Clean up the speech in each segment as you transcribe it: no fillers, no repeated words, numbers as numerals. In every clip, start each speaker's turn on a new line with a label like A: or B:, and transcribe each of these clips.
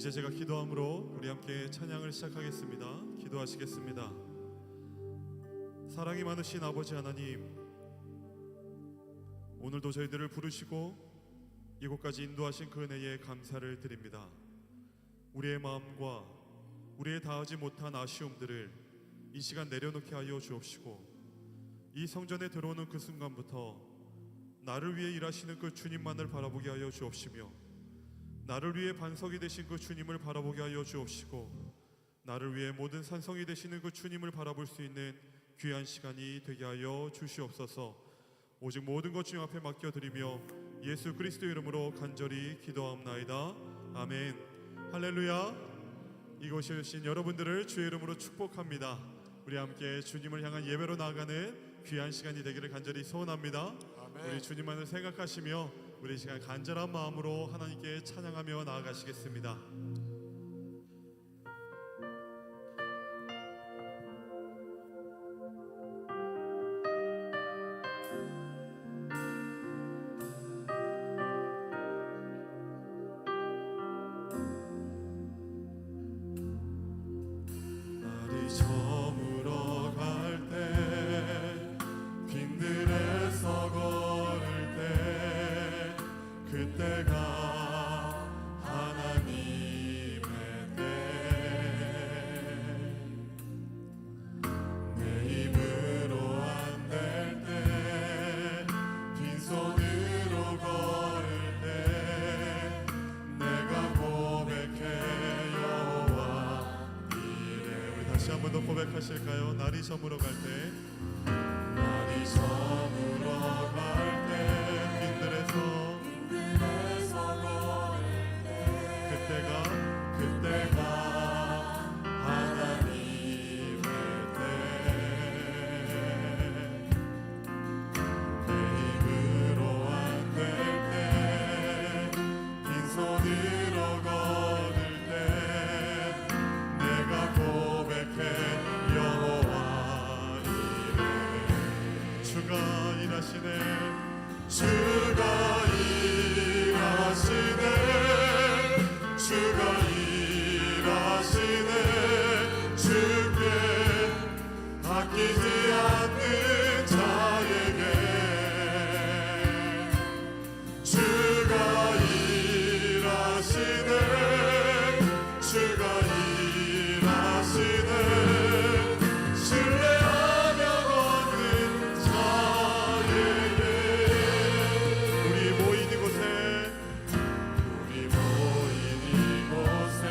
A: 이제 제가 기도함으로 우리 함께 찬양을 시작하겠습니다. 기도하시겠습니다. 사랑이 많으신 아버지 하나님, 오늘도 저희들을 부르시고 이곳까지 인도하신 그 은혜에 감사를 드립니다. 우리의 마음과 우리의 다하지 못한 아쉬움들을 이 시간 내려놓게 하여 주옵시고, 이 성전에 들어오는 그 순간부터 나를 위해 일하시는 그 주님만을 바라보게 하여 주옵시며, 나를 위해 반석이 되신 그 주님을 바라보게 하여 주옵시고, 나를 위해 모든 산성이 되시는 그 주님을 바라볼 수 있는 귀한 시간이 되게 하여 주시옵소서. 오직 모든 것 주님 앞에 맡겨드리며 예수 그리스도 이름으로 간절히 기도하옵나이다. 아멘. 할렐루야. 이곳에 오신 여러분들을 주의 이름으로 축복합니다. 우리 함께 주님을 향한 예배로 나아가는 귀한 시간이 되기를 간절히 소원합니다. 아멘. 우리 주님만을 생각하시며 우리 시간 간절한 마음으로 하나님께 찬양하며 나아가시겠습니다. 날이 저물어 갈 때, 빈들에서 걸을 때, 그때가 하나님의 때. 내 입으로 안 될 때, 빈손으로 걸을 때, 내가 고백해 여호와 이래. 우리 다시 한 번 더 고백하실까요? 날이 저물어 갈 때, 날이 저물어 갈 때, 빈들에서 그때가 하나님의 때. 내 입으로 안 될 때, 빈손으로 걸을 때, 내가 고백해 여호와 이래. 주가 일하시네, 주가 일하시네, 주가 일하시네. 주께 아끼지 않는 자에게 주가 일하시네, 주가 일하시네. 신뢰하며 걷는 자에게. 우리 모인 이곳에, 우리 모인 이곳에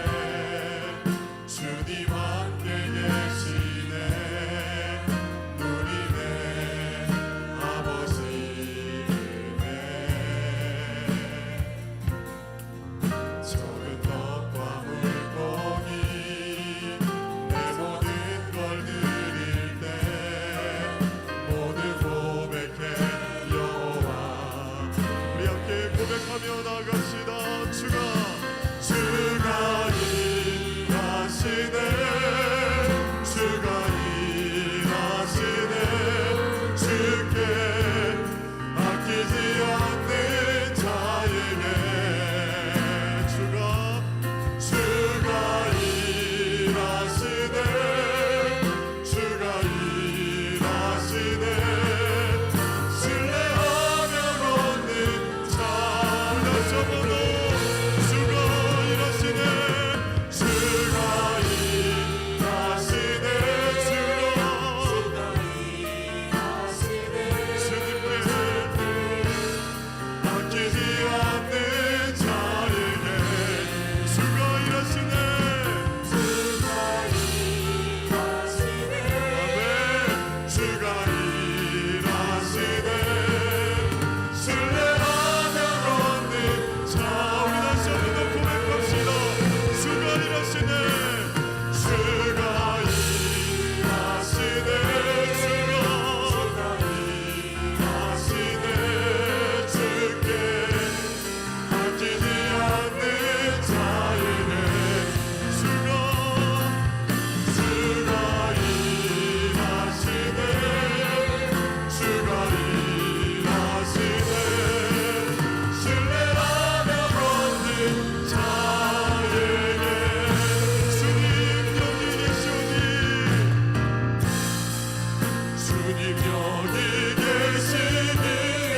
A: 주님 여기 계시기에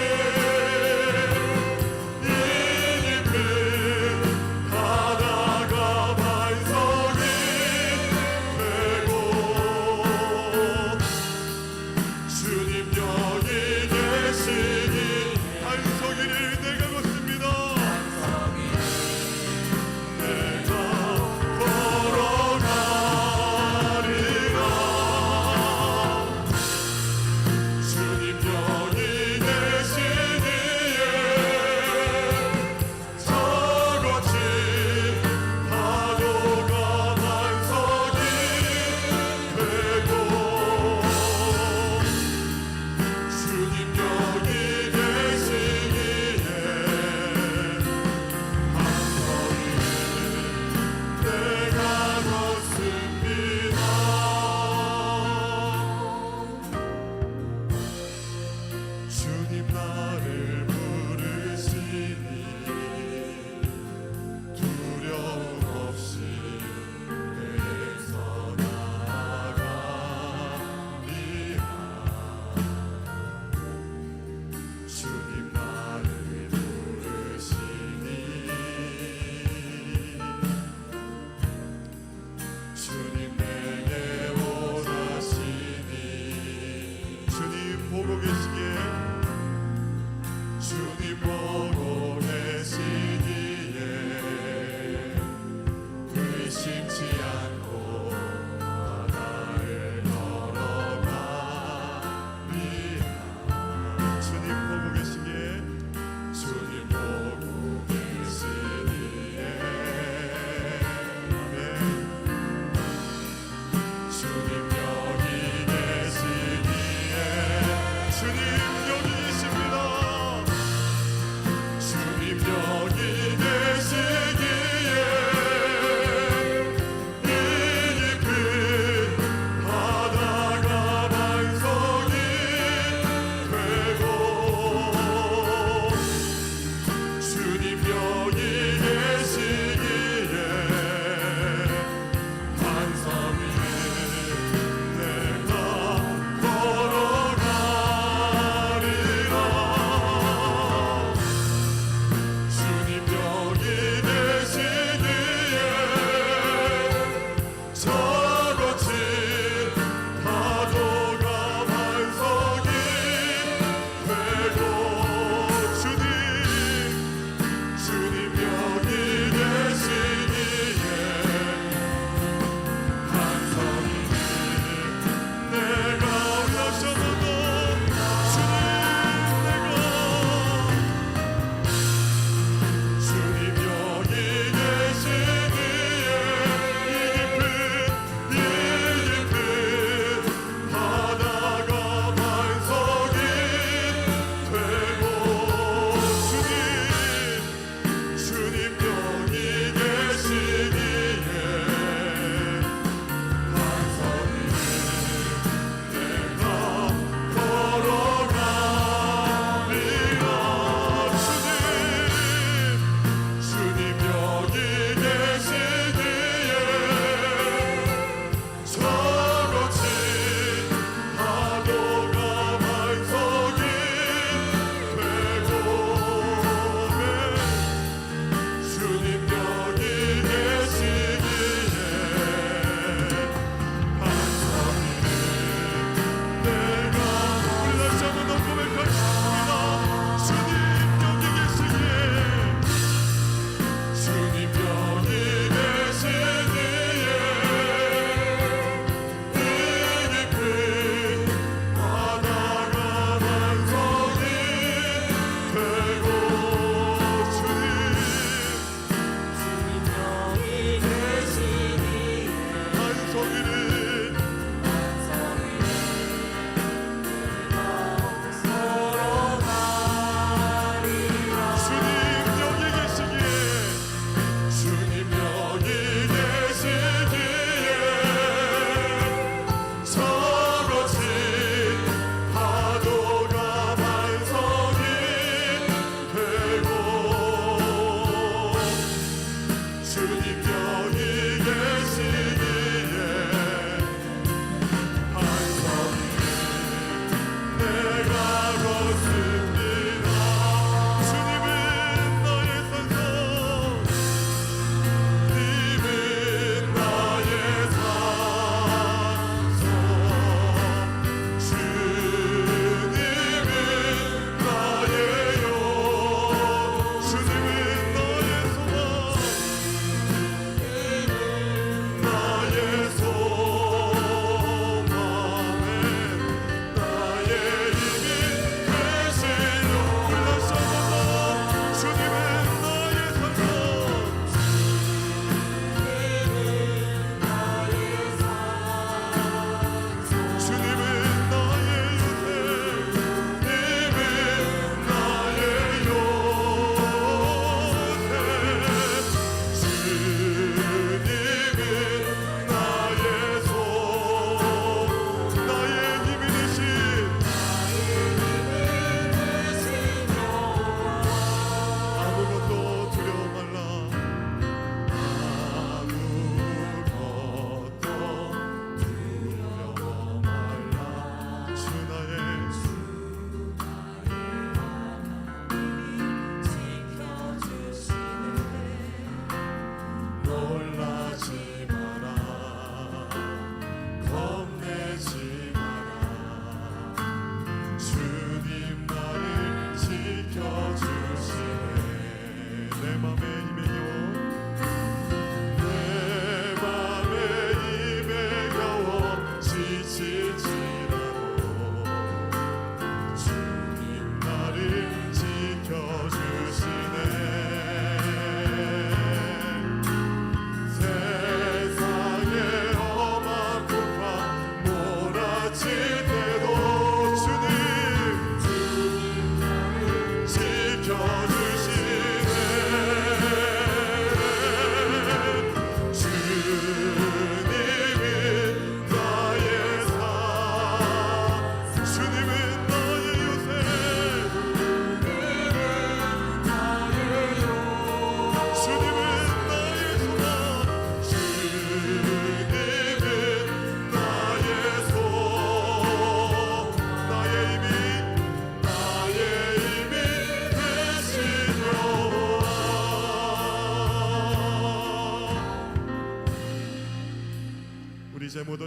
A: 이 깊은 바다가 반석이 되고 주님 여기 계시니 반석이를 내가 걷습니다. 내가 걸어가리라. 주님 여기 계시니에 저같이 파도가 반석이 되고 주님 여기 계시기에 반석이 내가 걷습니다. 주님 나를 부르시니 두려움 없이 내서 나아가리라. 주님 나를 부르시니 주님 내게 오라시니 주님 보고 계시기에 주님 보고 계시기에 의심치 않고 바다를 걸어가리라. 주님 보고 계시기에 주님 보고 계시기에 아멘. 주님 여기 계시기에 주님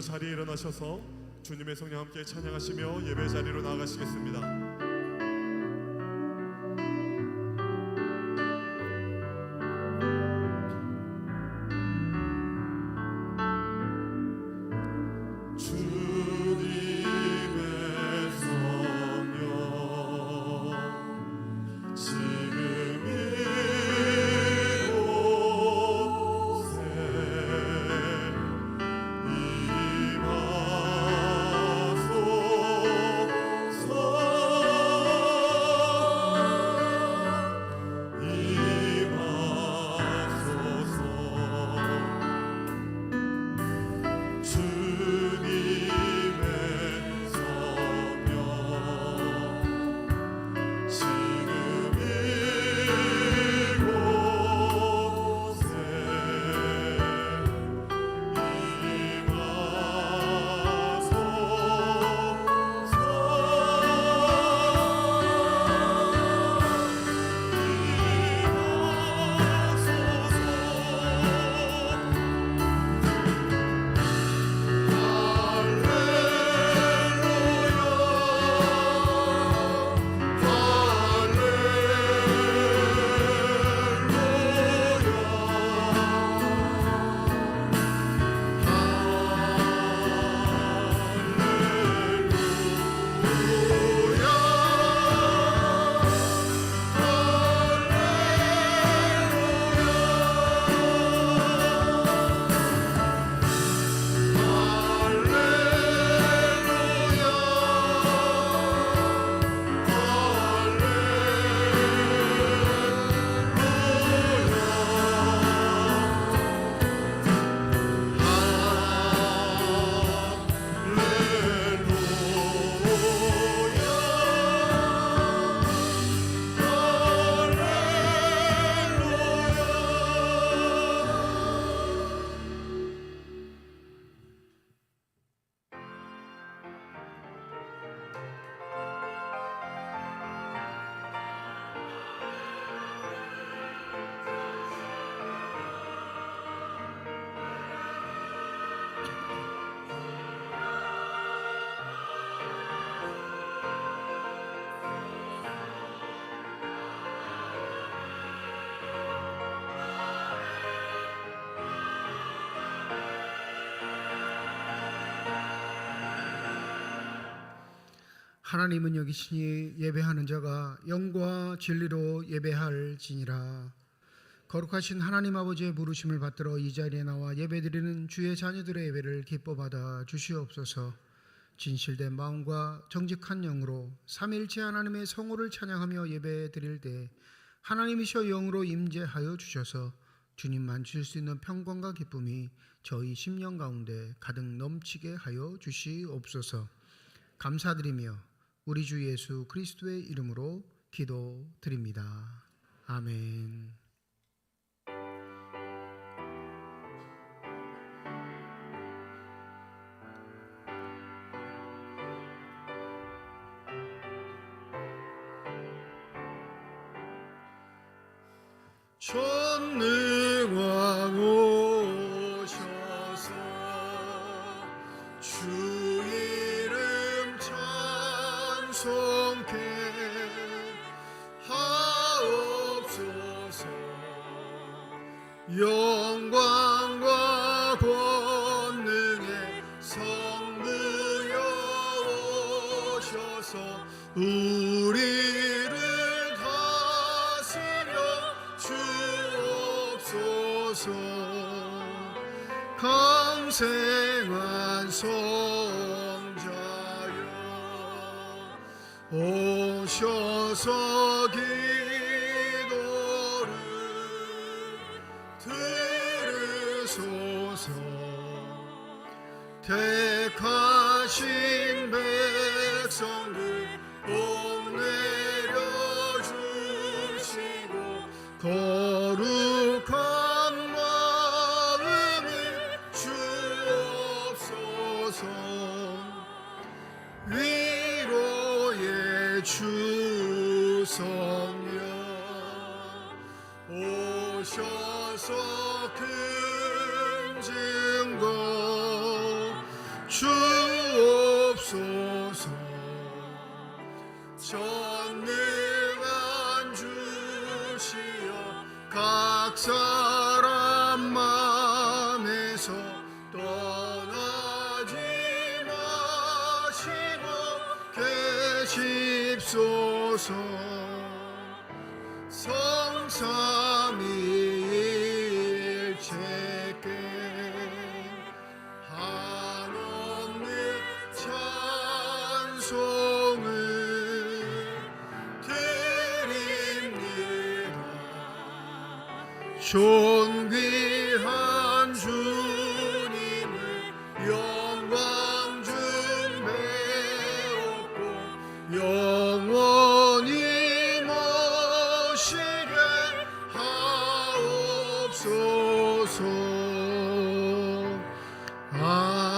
A: 자리에 일어나셔서 주님의 성령 함께 찬양하시며 예배 자리로 나아가시겠습니다.
B: 하나님은 여기시니 예배하는 자가 영과 진리로 예배할지니라. 거룩하신 하나님 아버지의 부르심을 받들어 이 자리에 나와 예배드리는 주의 자녀들의 예배를 기뻐 받아 주시옵소서. 진실된 마음과 정직한 영으로 삼위일체 하나님의 성호를 찬양하며 예배드릴 때 하나님이셔 영으로 임재하여 주셔서 주님만 주실 수 있는 평강과 기쁨이 저희 심령 가운데 가득 넘치게 하여 주시옵소서. 감사드리며 우리 주 예수 그리스도의 이름으로 기도드립니다. 아멘. 전능왕 오셔서 주 이름 찬송케 하옵소서. 영광과 권능의 성부여 오셔서 우리를 다스려 주옵소서. 강생한 성자여 오셔서 기도를 들으소서. 택하신 백성들 복 내려주시고 거룩한 마음을 주옵소서. 위로의 주 성령 오셔서 큰 증거 주옵소서. 전능한 주시여 각 사람 마음에서 떠나지 마시고 계십소서. 성삼위일체께 한없는 찬송을 드립니다. 존귀한 주님을 영광 중배옵고 영원히 모시게 하옵소서. 아멘.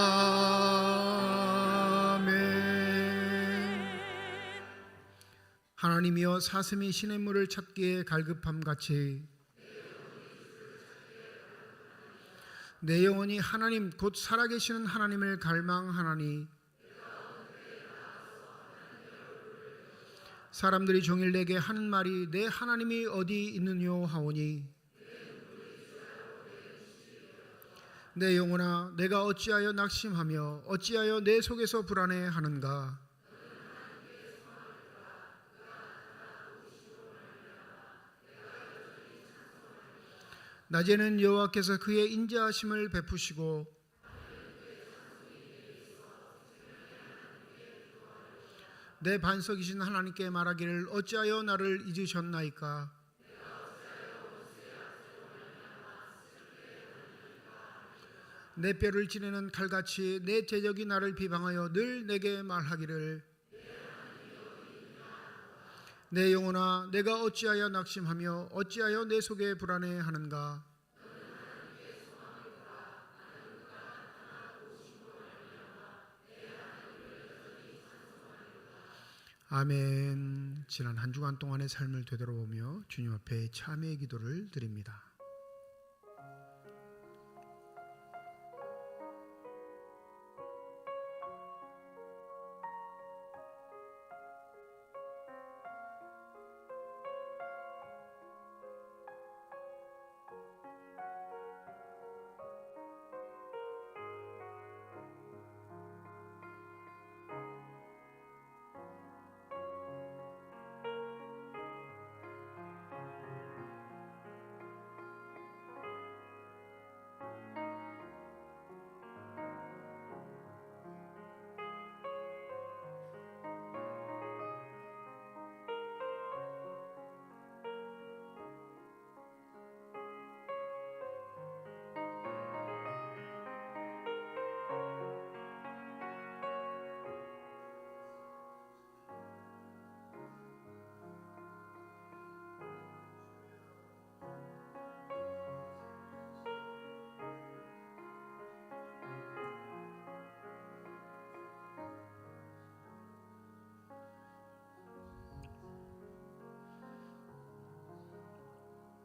B: 하나님이여 사슴이 시냇물을 찾기에 갈급함같이 내 영혼이 하나님 곧 살아계시는 하나님을 갈망하나니 사람들이 종일 내게 하는 말이 내 하나님이 어디 있느뇨 하오니 내 영혼아 내가 어찌하여 낙심하며 어찌하여 내 속에서 불안해하는가. 낮에는 여호와께서 그의 인자하심을 베푸시고 내 반석이신 하나님께 말하기를 어찌하여 나를 잊으셨나이까. 내 뼈를 찌르는 칼같이 내 대적이 나를 비방하여 늘 내게 말하기를 내 영혼아 내가 어찌하여 낙심하며 어찌하여 내 속에 불안해하는가. 아멘. 지난 한 주간 동안의 삶을 되돌아보며 주님 앞에 참회의 기도를 드립니다.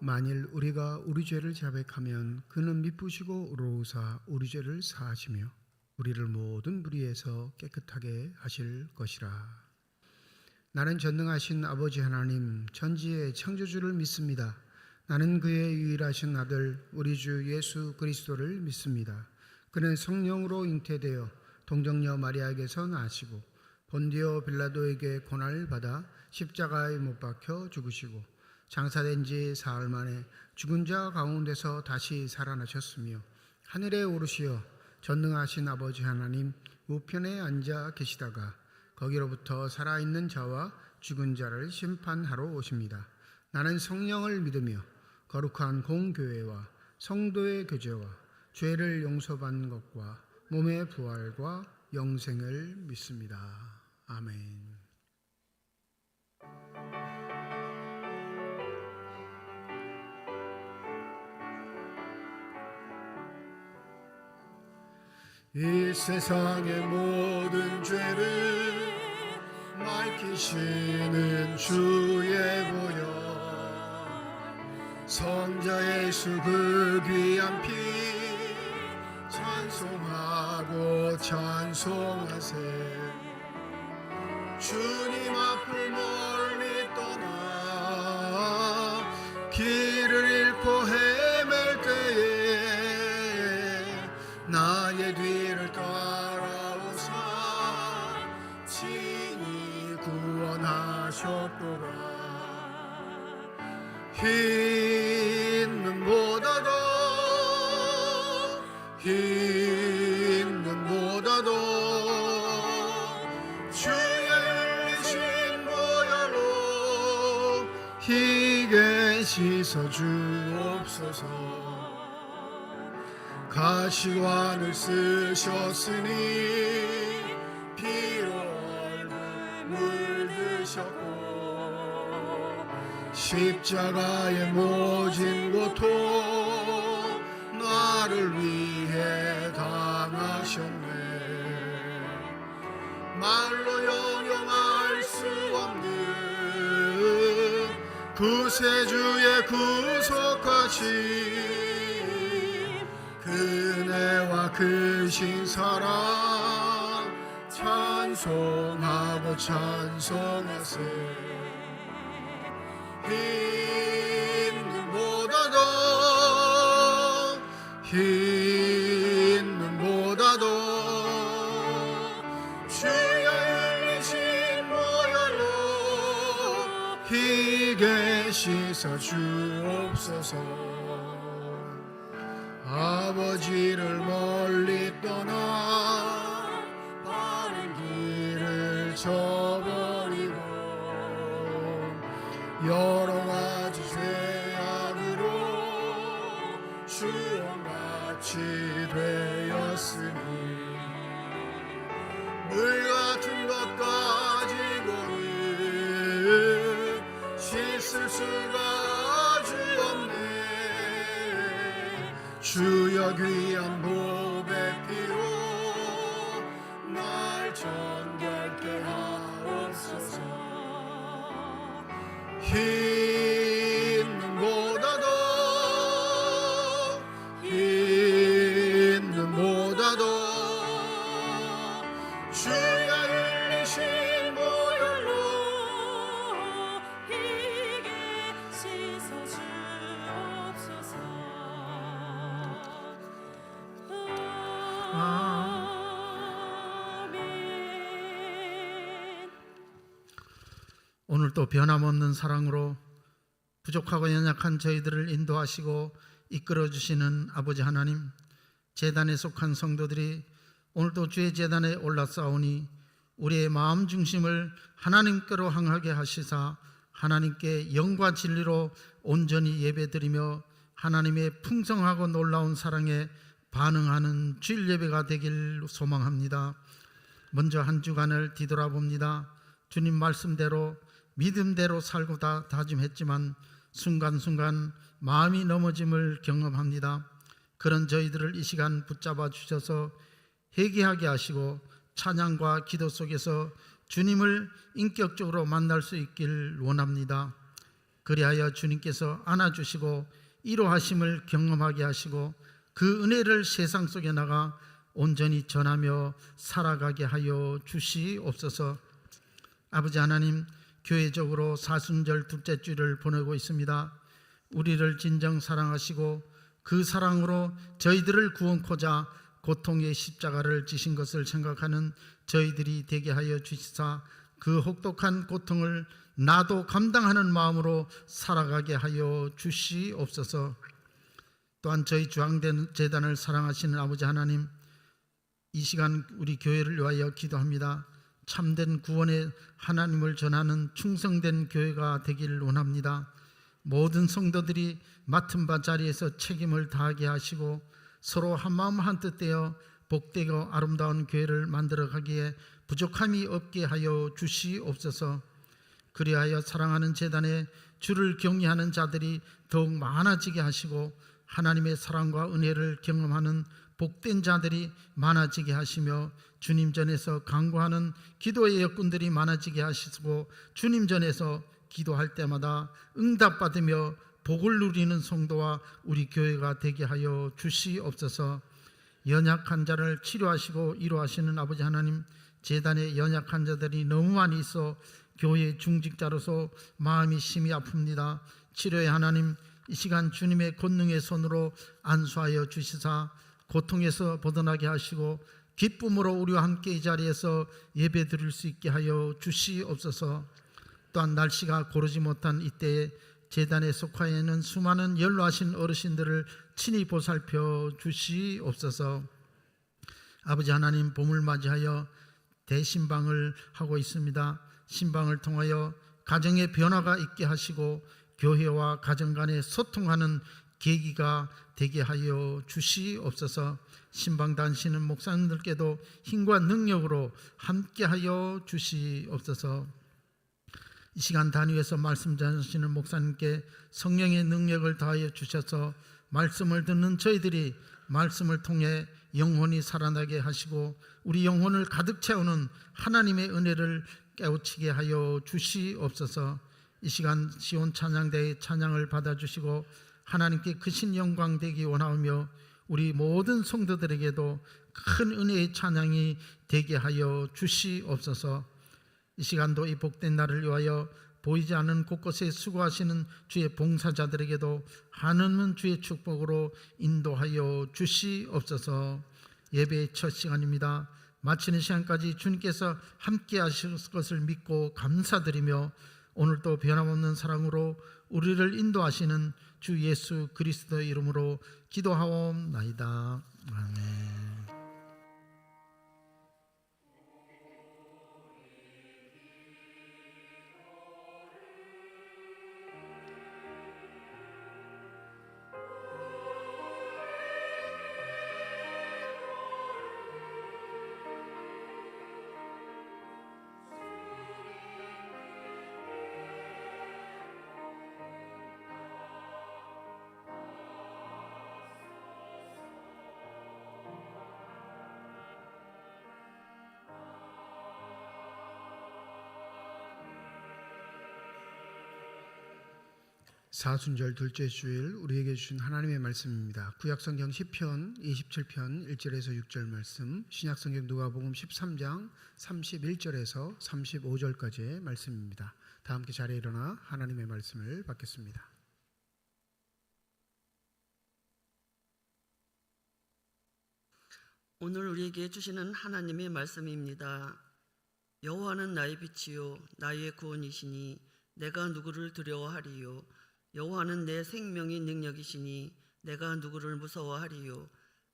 B: 만일 우리가 우리 죄를 자백하면 그는 미쁘시고 의로우사 우리 죄를 사하시며 우리를 모든 불의에서 깨끗하게 하실 것이라. 나는 전능하신 아버지 하나님 천지의 창조주를 믿습니다. 나는 그의 유일하신 아들 우리 주 예수 그리스도를 믿습니다. 그는 성령으로 잉태되어 동정녀 마리아에게서 나시고 본디오 빌라도에게 고난을 받아 십자가에 못 박혀 죽으시고 장사된 지 사흘 만에 죽은 자 가운데서 다시 살아나셨으며 하늘에 오르시어 전능하신 아버지 하나님 우편에 앉아 계시다가 거기로부터 살아있는 자와 죽은 자를 심판하러 오십니다. 나는 성령을 믿으며 거룩한 공교회와 성도의 교제와 죄를 용서받는 것과 몸의 부활과 영생을 믿습니다. 아멘. 이 세상의 모든 죄를 밝히시는 주의 보혈 성자 예수 그 귀한 피 찬송하고 찬송하세. 주님 앞을 멀리 떠나 길을 잃고 헤맬 때에 나의 뒤를 따라오사 친히 구원하셨도다. 흰 눈보다도 흰 눈보다도 주의 흘리신 보혈로 희게 씻어 주옵소서. 가시관을 쓰셨으니 피로 얼굴 물드셨고 십자가의 모진 고통 나를 위해 당하셨네. 말로 형용할 수 없는 구세주의 구속하심 그네와 크신 사랑 찬송하고 찬송하세. 흰 눈보다도 흰 눈보다도 주의 흘리신 보혈로 희게 씻어 주옵소서. 아버지를 멀리 떠나 바른 길을 저버리고 여러 가지 죄악으로 주원같이 되었으니 물 같은 것 가지고는 씻을 수가 주없네. 주여 귀한 보배 피로 날 정결케 하옵소서. 흰 눈보다도 흰 눈보다도 주의 흘리신 보혈로
C: 희게 씻어 주옵소서. 아멘.
B: 오늘도 변함없는 사랑으로 부족하고 연약한 저희들을 인도하시고 이끌어주시는 아버지 하나님, 제단에 속한 성도들이 오늘도 주의 제단에 올라싸우니 우리의 마음 중심을 하나님께로 향하게 하시사 하나님께 영과 진리로 온전히 예배드리며 하나님의 풍성하고 놀라운 사랑에 반응하는 주일 예배가 되길 소망합니다. 먼저 한 주간을 뒤돌아봅니다. 주님 말씀대로 믿음대로 살고 다짐했지만 순간순간 마음이 넘어짐을 경험합니다. 그런 저희들을 이 시간 붙잡아 주셔서 회개하게 하시고 찬양과 기도 속에서 주님을 인격적으로 만날 수 있길 원합니다. 그리하여 주님께서 안아주시고 위로하심을 경험하게 하시고 그 은혜를 세상 속에 나가 온전히 전하며 살아가게 하여 주시옵소서. 아버지 하나님, 교회적으로 사순절 둘째 주를 보내고 있습니다. 우리를 진정 사랑하시고 그 사랑으로 저희들을 구원코자 고통의 십자가를 지신 것을 생각하는 저희들이 되게 하여 주시사 그 혹독한 고통을 나도 감당하는 마음으로 살아가게 하여 주시옵소서. 또한 저희 주황된 재단을 사랑하시는 아버지 하나님, 이 시간 우리 교회를 위하여 기도합니다. 참된 구원의 하나님을 전하는 충성된 교회가 되기를 원합니다. 모든 성도들이 맡은 바 자리에서 책임을 다하게 하시고 서로 한마음 한뜻 되어 복되고 아름다운 교회를 만들어가기에 부족함이 없게 하여 주시옵소서. 그리하여 사랑하는 재단에 주를 경외하는 자들이 더욱 많아지게 하시고 하나님의 사랑과 은혜를 경험하는 복된 자들이 많아지게 하시며 주님 전에서 간구하는 기도의 여군들이 많아지게 하시고 주님 전에서 기도할 때마다 응답받으며 복을 누리는 성도와 우리 교회가 되게 하여 주시옵소서.
D: 연약한 자를 치료하시고 위로하시는 아버지 하나님, 재단에 연약한 자들이 너무 많이 있어 교회 중직자로서 마음이 심히 아픕니다. 치료의 하나님, 이 시간 주님의 권능의 손으로 안수하여 주시사 고통에서 벗어나게 하시고 기쁨으로 우리와 함께 이 자리에서 예배 드릴 수 있게 하여 주시옵소서. 또한 날씨가 고르지 못한 이때에 재단에 속하여 있는 수많은 연로하신 어르신들을 친히 보살펴 주시옵소서. 아버지 하나님, 봄을 맞이하여 대신방을 하고 있습니다. 신방을 통하여 가정의 변화가 있게 하시고 교회와 가정 간에 소통하는 계기가 되게 하여 주시옵소서. 신방 다니시는 목사님들께도 힘과 능력으로 함께 하여 주시옵소서. 이 시간 단위에서 말씀 전하시는 목사님께 성령의 능력을 다하여 주셔서 말씀을 듣는 저희들이 말씀을 통해 영혼이 살아나게 하시고 우리 영혼을 가득 채우는 하나님의 은혜를 깨우치게 하여 주시옵소서. 이 시간 시온 찬양대의 찬양을 받아주시고 하나님께 크신 영광 되기 원하며 우리 모든 성도들에게도 큰 은혜의 찬양이 되게 하여 주시옵소서. 이 시간도 이 복된 날을 위하여 보이지 않는 곳곳에 수고하시는 주의 봉사자들에게도 하나님은 주의 축복으로 인도하여 주시옵소서. 예배의 첫 시간입니다. 마치는 시간까지 주님께서 함께 하실 것을 믿고 감사드리며 오늘도 변함없는 사랑으로 우리를 인도하시는 주 예수 그리스도의 이름으로 기도하옵나이다. 아멘.
B: 사순절 둘째 주일 우리에게 주신 하나님의 말씀입니다. 구약성경 시편 27편 1절에서 6절 말씀, 신약성경 누가복음 13장 31절에서 35절까지의 말씀입니다. 다 함께 자리에 일어나 하나님의 말씀을 받겠습니다.
E: 오늘 우리에게 주시는 하나님의 말씀입니다. 여호와는 나의 빛이요 나의 구원이시니 내가 누구를 두려워하리요. 여호와는 내 생명의 능력이시니 내가 누구를 무서워하리요.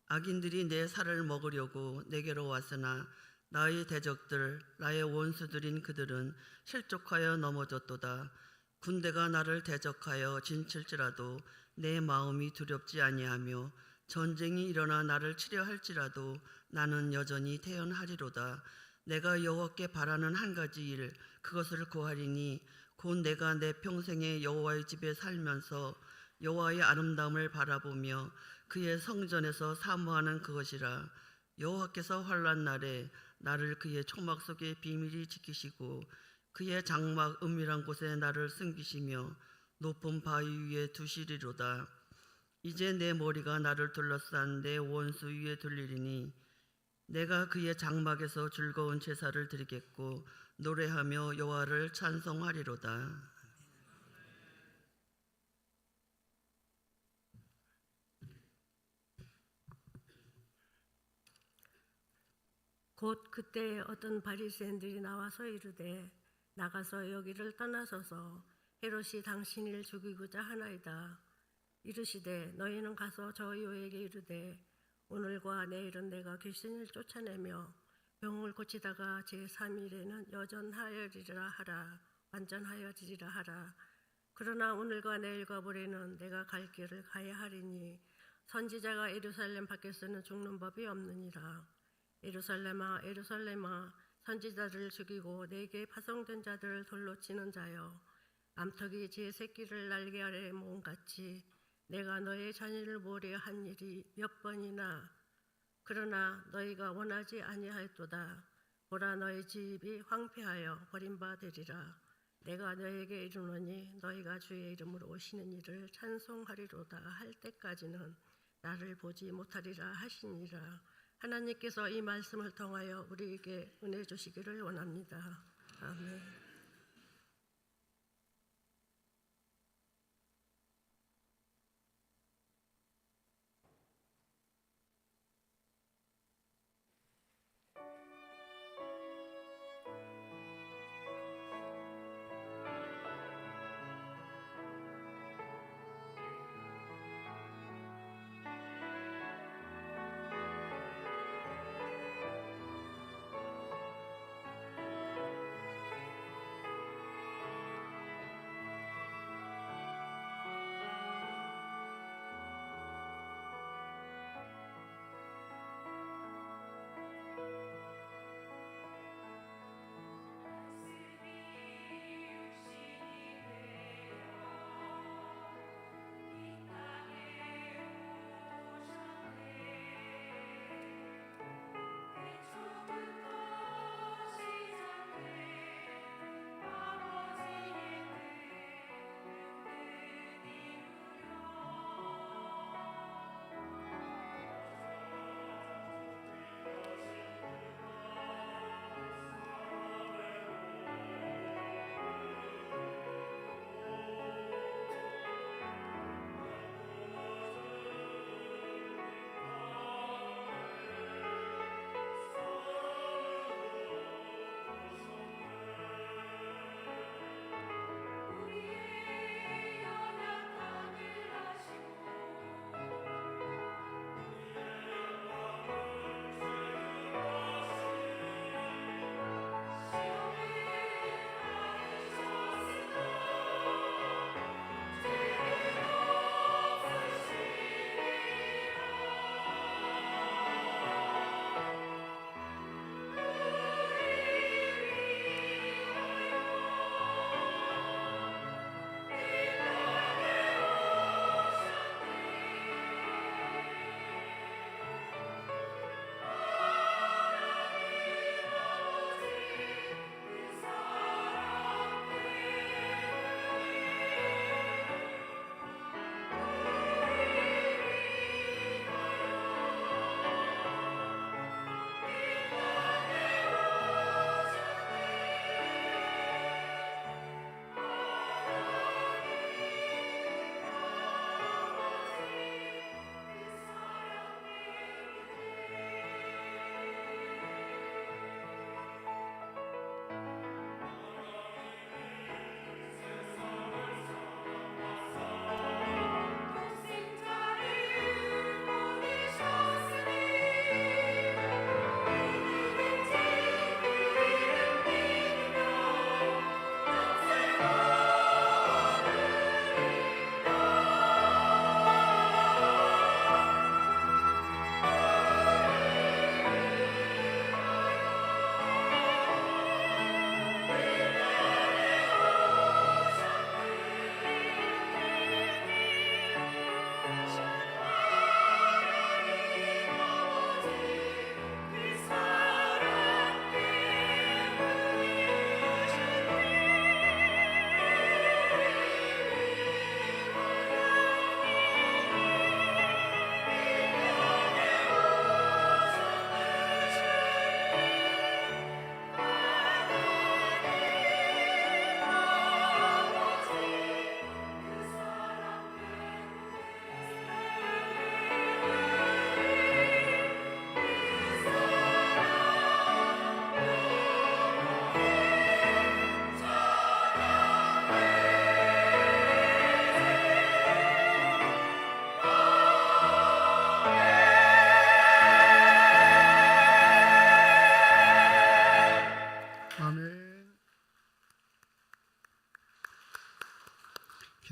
E: 악인들이 내 살을 먹으려고 내게로 왔으나 나의 대적들 나의 원수들인 그들은 실족하여 넘어졌도다. 군대가 나를 대적하여 진칠지라도 내 마음이 두렵지 아니하며 전쟁이 일어나 나를 치려 할지라도 나는 여전히 태연하리로다. 내가 여호와께 바라는 한 가지 일 그것을 구하리니 곧 내가 내 평생에 여호와의 집에 살면서 여호와의 아름다움을 바라보며 그의 성전에서 사모하는 그것이라. 여호와께서 환난 날에 나를 그의 초막 속에 비밀히 지키시고 그의 장막 은밀한 곳에 나를 숨기시며 높은 바위 위에 두시리로다. 이제 내 머리가 나를 둘러싼 내 원수 위에 둘리리니 내가 그의 장막에서 즐거운 제사를 드리겠고 노래하며 여호와를 찬송하리로다.
F: 곧 그때 어떤 바리새인들이 나와서 이르되 나가서 여기를 떠나소서. 헤롯이 당신을 죽이고자 하나이다. 이르시되 너희는 가서 저 요에게 이르되 오늘과 내일은 내가 귀신을 쫓아내며 병을 고치다가 제3일에는 여전하여지리라 하라. 완전하여지리라 하라. 그러나 오늘과 내일과 모레는 내가 갈 길을 가야 하리니 선지자가 예루살렘 밖에서는 죽는 법이 없느니라. 예루살렘아 예루살렘아 선지자들을 죽이고 내게 파송된 자들을 돌로 치는 자여, 암탉이 제 새끼를 날개 아래 모음같이 내가 너의 자녀를 모으려 한 일이 몇 번이나. 그러나 너희가 원하지 아니하였도다. 보라 너희 집이 황폐하여 버림받으리라. 내가 너희에게 이르노니 너희가 주의 이름으로 오시는 이를 찬송하리로다 할 때까지는 나를 보지 못하리라 하시니라. 하나님께서 이 말씀을 통하여 우리에게 은혜 주시기를 원합니다. 아멘.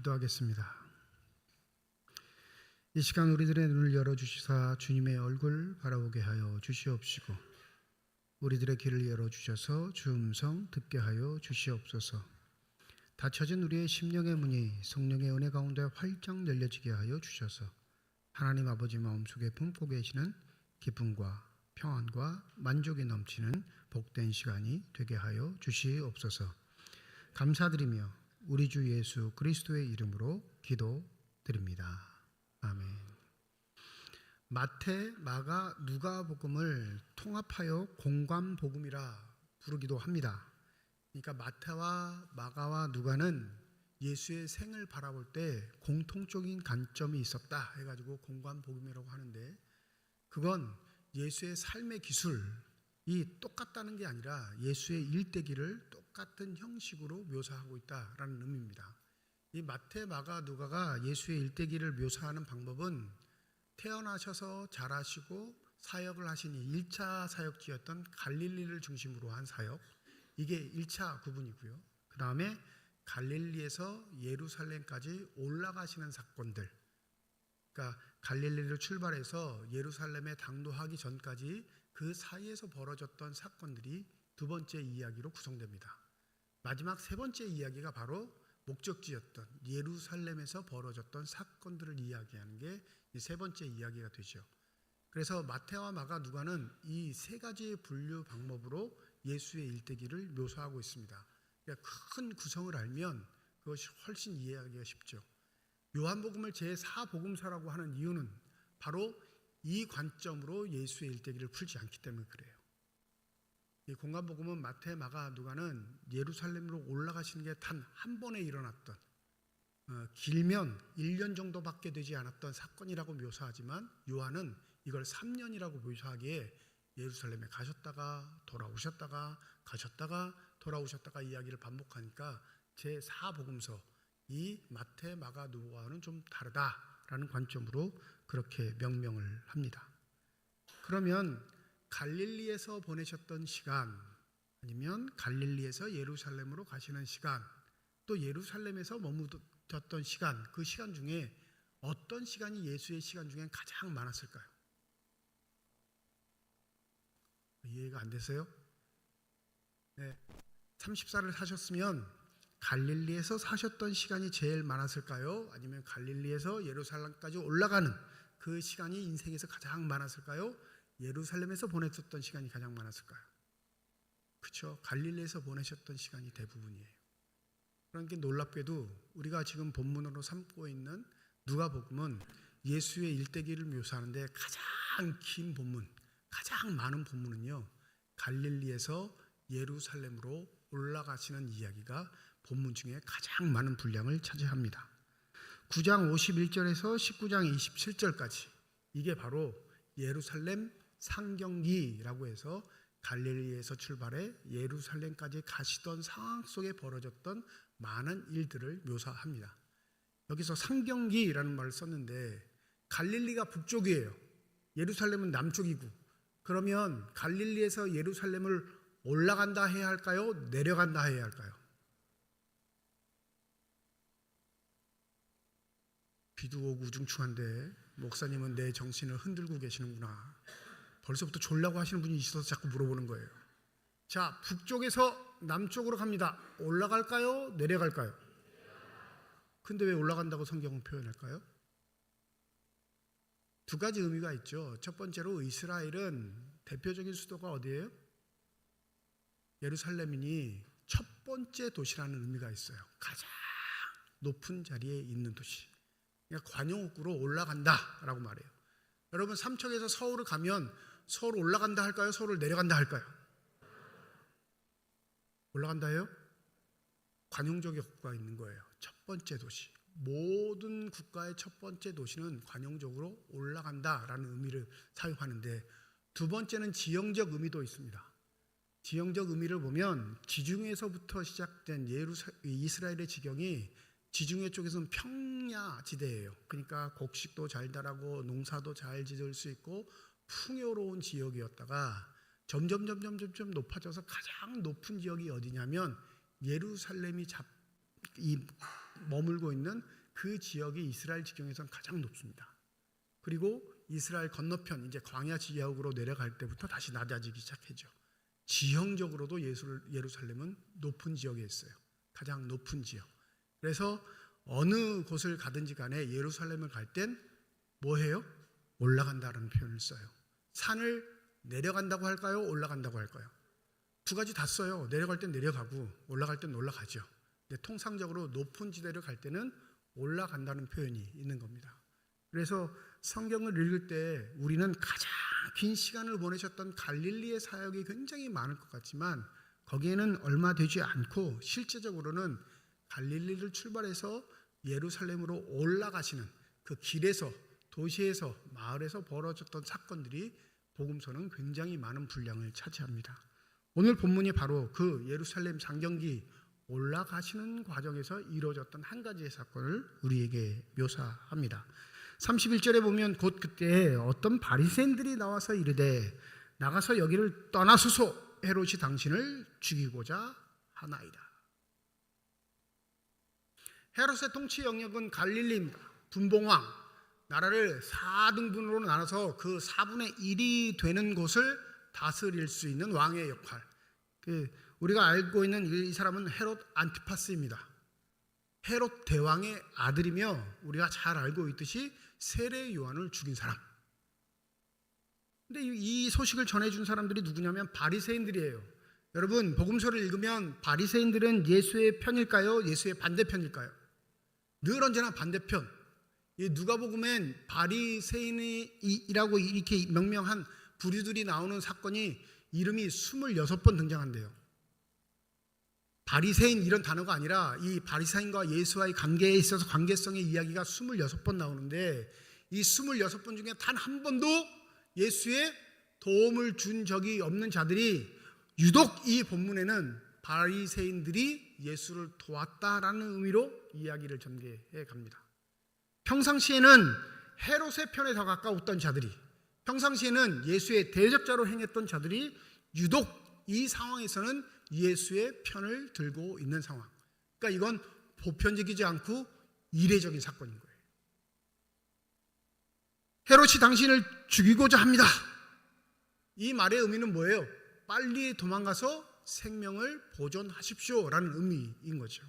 B: 기도하겠습니다. 이 시간 우리들의 눈을 열어주시사 주님의 얼굴 바라보게 하여 주시옵시고 우리들의 귀를 열어주셔서 주 음성 듣게 하여 주시옵소서. 닫혀진 우리의 심령의 문이 성령의 은혜 가운데 활짝 열려지게 하여 주셔서 하나님 아버지 마음속에 품고 계시는 기쁨과 평안과 만족이 넘치는 복된 시간이 되게 하여 주시옵소서. 감사드리며 우리 주 예수 그리스도의 이름으로 기도드립니다. 아멘. 마태, 마가, 누가복음을 통합하여 공관복음이라 부르기도 합니다. 그러니까 마태와 마가와 누가는 예수의 생을 바라볼 때 공통적인 관점이 있었다 해가지고 공관복음이라고 하는데, 그건 예수의 삶의 기술이 똑같다는 게 아니라 예수의 일대기를 똑같은 형식으로 묘사하고 있다라는 의미입니다. 이 마태, 마가, 누가가 예수의 일대기를 묘사하는 방법은 태어나셔서 자라시고 사역을 하시니 1차 사역지였던 갈릴리를 중심으로 한 사역, 이게 1차 구분이고요. 그 다음에 갈릴리에서 예루살렘까지 올라가시는 사건들, 그러니까 갈릴리를 출발해서 예루살렘에 당도하기 전까지 그 사이에서 벌어졌던 사건들이 두 번째 이야기로 구성됩니다. 마지막 세 번째 이야기가 바로 목적지였던 예루살렘에서 벌어졌던 사건들을 이야기하는 게 이 세 번째 이야기가 되죠. 그래서 마태와 마가, 누가는 이 세 가지의 분류 방법으로 예수의 일대기를 묘사하고 있습니다. 그러니까 큰 구성을 알면 그것이 훨씬 이해하기가 쉽죠. 요한복음을 제4복음서라고 하는 이유는 바로 이 관점으로 예수의 일대기를 풀지 않기 때문에 그래요. 이 공관복음은 마태, 마가, 누가는 예루살렘으로 올라가시는 게 단 한 번에 일어났던, 길면 1년 정도밖에 되지 않았던 사건이라고 묘사하지만 요한은 이걸 3년이라고 묘사하기에 예루살렘에 가셨다가 돌아오셨다가 가셨다가 돌아오셨다가 이야기를 반복하니까 제4복음서, 이 마태, 마가, 누가와는 좀 다르다라는 관점으로 그렇게 명명을 합니다. 그러면 갈릴리에서 보내셨던 시간, 아니면 갈릴리에서 예루살렘으로 가시는 시간, 또 예루살렘에서 머무셨던 시간, 그 시간 중에 어떤 시간이 예수의 시간 중에 가장 많았을까요? 이해가 안 되세요? 네. 30살을 사셨으면 갈릴리에서 사셨던 시간이 제일 많았을까요? 아니면 갈릴리에서 예루살렘까지 올라가는 그 시간이 인생에서 가장 많았을까요? 예루살렘에서 보냈었던 시간이 가장 많았을까요? 그렇죠. 갈릴리에서 보내셨던 시간이 대부분이에요. 그러니까 놀랍게도 우리가 지금 본문으로 삼고 있는 누가복음은 예수의 일대기를 묘사하는데 가장 긴 본문, 가장 많은 본문은요, 갈릴리에서 예루살렘으로 올라가시는 이야기가 본문 중에 가장 많은 분량을 차지합니다. 9장 51절에서 19장 27절까지, 이게 바로 예루살렘 상경기라고 해서 갈릴리에서 출발해 예루살렘까지 가시던 상황 속에 벌어졌던 많은 일들을 묘사합니다. 여기서 상경기라는 말을 썼는데 갈릴리가 북쪽이에요. 예루살렘은 남쪽이고, 그러면 갈릴리에서 예루살렘을 올라간다 해야 할까요? 내려간다 해야 할까요? 비도 오고 우중충한데 목사님은 내 정신을 흔들고 계시는구나. 벌써부터 졸라고 하시는 분이 있어서 자꾸 물어보는 거예요. 자, 북쪽에서 남쪽으로 갑니다. 올라갈까요? 내려갈까요? 근데 왜 올라간다고 성경은 표현할까요? 두 가지 의미가 있죠. 첫 번째로 이스라엘은 대표적인 수도가 어디예요? 예루살렘이니 첫 번째 도시라는 의미가 있어요. 가장 높은 자리에 있는 도시. 그러니까 관용옥구로 올라간다라고 말해요. 여러분, 삼척에서 서울을 가면 서울 올라간다 할까요? 서울을 내려간다 할까요? 올라간다 해요? 관용적인 국가가 있는 거예요. 첫 번째 도시. 모든 국가의 첫 번째 도시는 관용적으로 올라간다라는 의미를 사용하는데, 두 번째는 지형적 의미도 있습니다. 지형적 의미를 보면 지중해에서부터 시작된 이스라엘의 지경이 지중해 쪽에서는 평야지대예요. 그러니까 곡식도 잘 자라고 농사도 잘 지을 수 있고 풍요로운 지역이었다가 점점 높아져서 가장 높은 지역이 어디냐면 예루살렘이 머물고 있는 그 지역이 이스라엘 지경에서는 가장 높습니다. 그리고 이스라엘 건너편 이제 광야 지역으로 내려갈 때부터 다시 낮아지기 시작했죠. 지형적으로도 예루살렘은 높은 지역에 있어요. 가장 높은 지역. 그래서 어느 곳을 가든지 간에 예루살렘을 갈 땐 뭐 해요? 올라간다라는 표현을 써요. 산을 내려간다고 할까요? 올라간다고 할까요? 두 가지 다 써요. 내려갈 땐 내려가고 올라갈 땐 올라가죠. 근데 통상적으로 높은 지대를 갈 때는 올라간다는 표현이 있는 겁니다. 그래서 성경을 읽을 때 우리는 가장 긴 시간을 보내셨던 갈릴리의 사역이 굉장히 많을 것 같지만 거기에는 얼마 되지 않고 실제적으로는 갈릴리를 출발해서 예루살렘으로 올라가시는 그 길에서, 도시에서, 마을에서 벌어졌던 사건들이 복음서는 굉장히 많은 분량을 차지합니다. 오늘 본문이 바로 그 예루살렘 장경기 올라가시는 과정에서 이루어졌던 한 가지의 사건을 우리에게 묘사합니다. 31절에 보면 곧 그때 어떤 바리새인들이 나와서 이르되 나가서 여기를 떠나소서, 헤롯이 당신을 죽이고자 하나이다. 헤롯의 통치 영역은 갈릴리입니다. 분봉왕, 나라를 4등분으로 나눠서 그 4분의 1이 되는 곳을 다스릴 수 있는 왕의 역할. 우리가 알고 있는 이 사람은 헤롯 안티파스입니다. 헤롯 대왕의 아들이며 우리가 잘 알고 있듯이 세례 요한을 죽인 사람. 근데 이 소식을 전해준 사람들이 누구냐면 바리새인들이에요. 여러분, 복음서를 읽으면 바리새인들은 예수의 편일까요? 예수의 반대편일까요? 늘 언제나 반대편. 이 누가복음엔 바리새인이라고 이렇게 명명한 부류들이 나오는 사건이 이름이 26번 등장한대요. 바리새인 이런 단어가 아니라 이 바리새인과 예수와의 관계에 있어서 관계성의 이야기가 26번 나오는데 이 26번 중에 단 한 번도 예수의 도움을 준 적이 없는 자들이 유독 이 본문에는 바리새인들이 예수를 도왔다라는 의미로 이야기를 전개해 갑니다. 평상시에는 헤롯의 편에 더 가까웠던 자들이, 평상시에는 예수의 대적자로 행했던 자들이 유독 이 상황에서는 예수의 편을 들고 있는 상황. 그러니까 이건 보편적이지 않고 이례적인 사건인 거예요. 헤롯이 당신을 죽이고자 합니다. 이 말의 의미는 뭐예요? 빨리 도망가서 생명을 보존하십시오라는 의미인 거죠.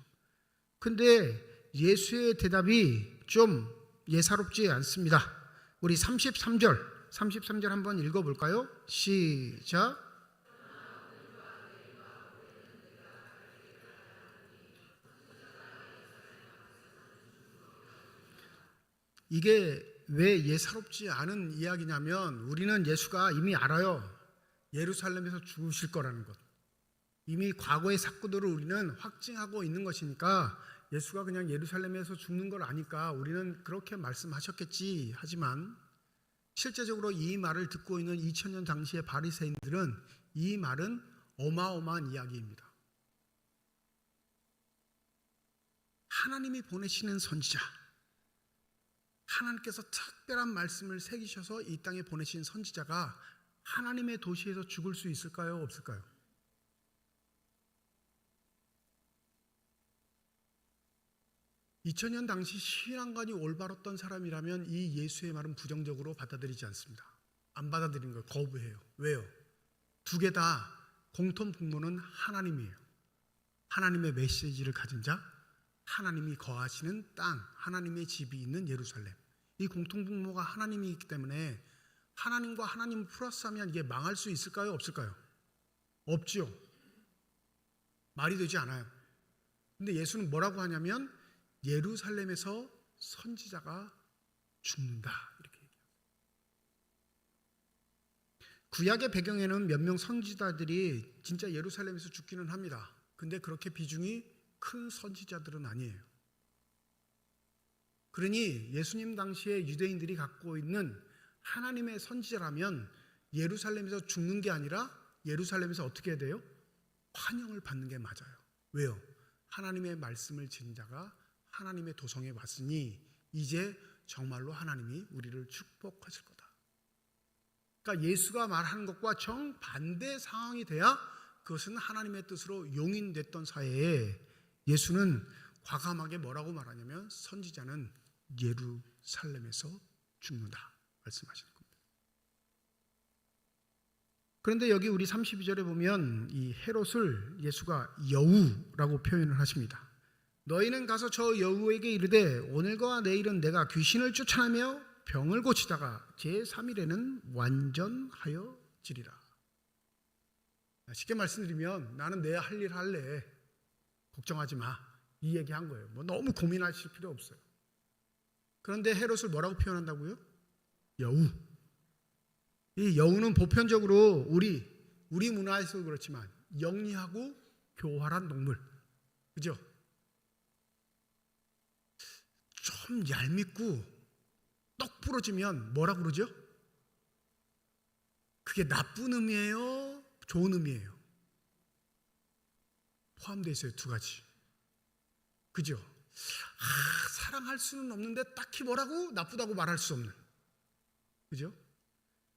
B: 근데 예수의 대답이 좀 예사롭지 않습니다. 우리 33절 한번 읽어볼까요? 시작. 이게 왜 예사롭지 않은 이야기냐면 우리는 예수가 이미 알아요. 예루살렘에서 죽으실 거라는 것. 이미 과거의 사건들을 우리는 확증하고 있는 것이니까 예수가 그냥 예루살렘에서 죽는 걸 아니까 우리는 그렇게 말씀하셨겠지. 하지만 실제적으로 이 말을 듣고 있는 2000년 당시의 바리새인들은 이 말은 어마어마한 이야기입니다. 하나님이 보내시는 선지자, 하나님께서 특별한 말씀을 새기셔서 이 땅에 보내신 선지자가 하나님의 도시에서 죽을 수 있을까요? 없을까요? (2000년) 당시 신앙관이 올바랐던 사람이라면 이 예수의 말은 부정적으로 받아들이지 않습니다. 안 받아들이는 걸 거부해요. 왜요? 두 개 다 공통분모는 하나님이에요. 하나님의 메시지를 가진 자, 하나님이 거하시는 땅, 하나님의 집이 있는 예루살렘. 이 공통분모가 하나님이 있기 때문에 하나님과 하나님을 플러스하면 이게 망할 수 있을까요? 없을까요? 없지요. 말이 되지 않아요. 근데 예수는 뭐라고 하냐면 예루살렘에서 선지자가 죽는다 이렇게 얘기해요. 구약의 배경에는 몇 명 선지자들이 진짜 예루살렘에서 죽기는 합니다. 근데 그렇게 비중이 큰 선지자들은 아니에요. 그러니 예수님 당시에 유대인들이 갖고 있는 하나님의 선지자라면 예루살렘에서 죽는 게 아니라 예루살렘에서 어떻게 해야 돼요? 환영을 받는 게 맞아요. 왜요? 하나님의 말씀을 지닌 자가 하나님의 도성에 왔으니 이제 정말로 하나님이 우리를 축복하실 거다. 그러니까 예수가 말하는 것과 정반대 상황이 돼야 그것은 하나님의 뜻으로 용인됐던 사회에 예수는 과감하게 뭐라고 말하냐면 선지자는 예루살렘에서 죽는다 말씀하시는 겁니다. 그런데 여기 우리 32절에 보면 이 헤롯을 예수가 여우라고 표현을 하십니다. 너희는 가서 저 여우에게 이르되 오늘과 내일은 내가 귀신을 쫓아내며 병을 고치다가 제3일에는 완전하여 지리라. 쉽게 말씀드리면 나는 내 할 일 할래. 걱정하지 마. 이 얘기한 거예요. 뭐 너무 고민하실 필요 없어요. 그런데 헤롯을 뭐라고 표현한다고요? 여우. 이 여우는 보편적으로 우리 문화에서 그렇지만 영리하고 교활한 동물. 그죠? 좀 얄밉고 떡 부러지면 뭐라고 그러죠? 그게 나쁜 의미예요? 좋은 의미예요? 포함되어 있어요. 두 가지. 그죠? 사랑할 수는 없는데 딱히 뭐라고 나쁘다고 말할 수 없는. 그죠?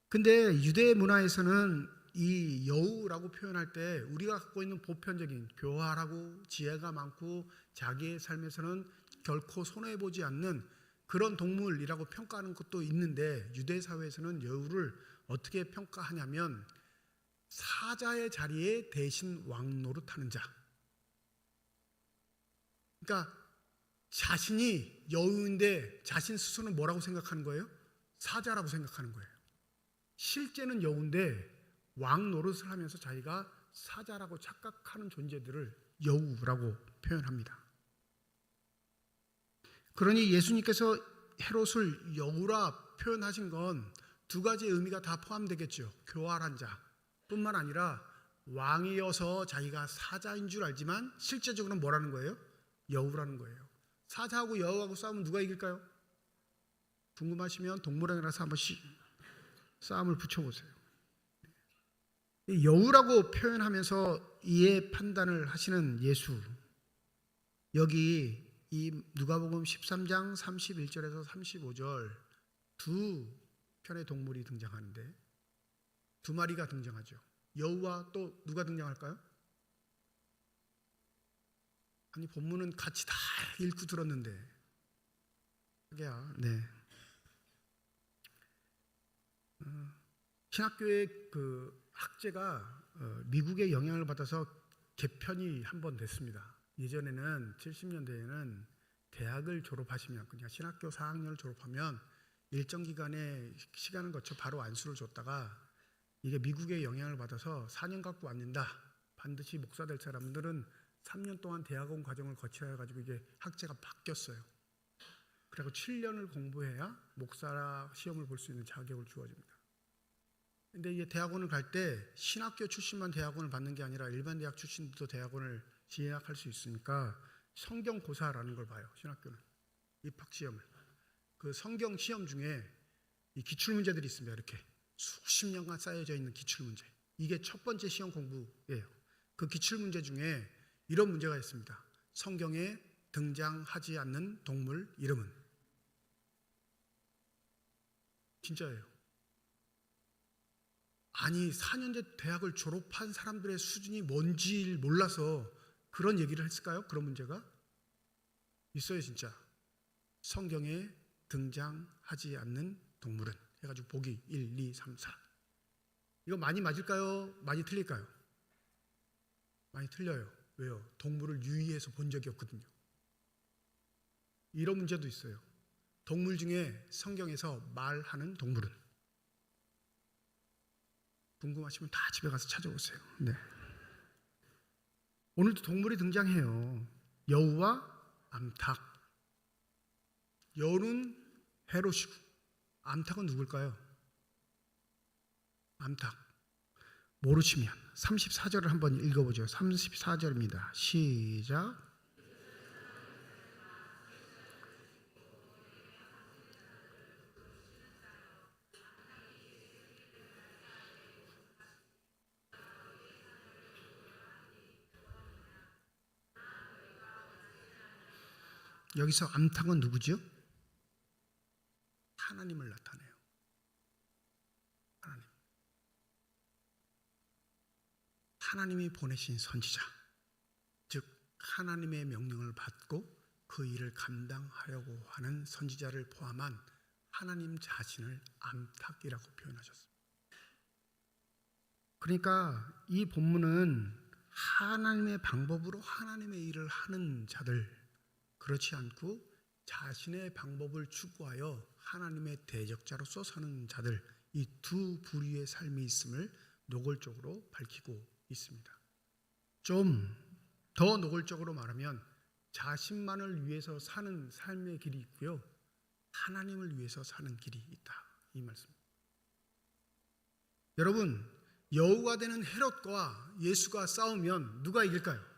B: 근데 유대 문화에서는 이 여우라고 표현할 때 우리가 갖고 있는 보편적인 교활하고 지혜가 많고 자기의 삶에서는 결코 손해보지 않는 그런 동물이라고 평가하는 것도 있는데, 유대 사회에서는 여우를 어떻게 평가하냐면 사자의 자리에 대신 왕 노릇하는 자. 그러니까 자신이 여우인데 자신 스스로는 뭐라고 생각하는 거예요? 사자라고 생각하는 거예요. 실제는 여우인데 왕 노릇을 하면서 자기가 사자라고 착각하는 존재들을 여우라고 표현합니다. 그러니 예수님께서 헤롯을 여우라 표현하신 건 두 가지의 의미가 다 포함되겠죠. 교활한 자 뿐만 아니라 왕이어서 자기가 사자인 줄 알지만 실제적으로는 뭐라는 거예요? 여우라는 거예요. 사자하고 여우하고 싸우면 누가 이길까요? 궁금하시면 동물원이라서 한 번씩 싸움을 붙여보세요. 여우라고 표현하면서 이해 판단을 하시는 예수, 여기 이 누가복음 13장 31절에서 35절 두 편의 동물이 등장하는데 두 마리가 등장하죠. 여우와 또 누가 등장할까요? 아니 본문은 같이 다 읽고 들었는데 네. 신학교의 그 학제가 미국의 영향을 받아서 개편이 한 번 됐습니다. 예전에는 70년대에는 대학을 졸업하시면 그냥 신학교 4학년을 졸업하면 일정 기간의 시간을 거쳐 바로 안수를 줬다가 이게 미국의 영향을 받아서 4년 갖고 안 된다. 반드시 목사 될 사람들은 3년 동안 대학원 과정을 거쳐야 가지고 이게 학제가 바뀌었어요. 그리고 7년을 공부해야 목사 시험을 볼 수 있는 자격을 주어집니다. 근데 이게 대학원을 갈 때 신학교 출신만 대학원을 받는 게 아니라 일반 대학 출신도 대학원을 진학할 수 있으니까 성경고사라는 걸 봐요. 신학교는 입학 시험을. 그 성경 시험 중에 이 기출 문제들이 있습니다. 이렇게 수십 년간 쌓여져 있는 기출 문제. 이게 첫 번째 시험 공부예요. 그 기출 문제 중에 이런 문제가 있습니다. 성경에 등장하지 않는 동물 이름은? 진짜예요. 아니 4년제 대학을 졸업한 사람들의 수준이 뭔지 몰라서 그런 얘기를 했을까요? 그런 문제가 있어요. 진짜 성경에 등장하지 않는 동물은 해가지고 보기 1, 2, 3, 4. 이거 많이 맞을까요? 많이 틀릴까요? 많이 틀려요. 왜요? 동물을 유의해서 본 적이 없거든요. 이런 문제도 있어요. 동물 중에 성경에서 말하는 동물은? 궁금하시면 다 집에 가서 찾아보세요. 네. 오늘도 동물이 등장해요. 여우와 암탉. 여우는 헤롯이고 암탉은 누굴까요? 암탉. 모르시면 34절을 한번 읽어보죠. 34절입니다. 시작. 여기서 암탉은 누구죠? 하나님을 나타내요. 하나님. 하나님이 보내신 선지자, 즉 하나님의 명령을 받고 그 일을 감당하려고 하는 선지자를 포함한 하나님 자신을 암탉이라고 표현하셨습니다. 그러니까 이 본문은 하나님의 방법으로 하나님의 일을 하는 자들, 그렇지 않고 자신의 방법을 추구하여 하나님의 대적자로서 사는 자들, 이 두 부류의 삶이 있음을 노골적으로 밝히고 있습니다. 좀 더 노골적으로 말하면 자신만을 위해서 사는 삶의 길이 있고요, 하나님을 위해서 사는 길이 있다. 이 말씀. 여러분, 여우가 되는 헤롯과 예수가 싸우면 누가 이길까요?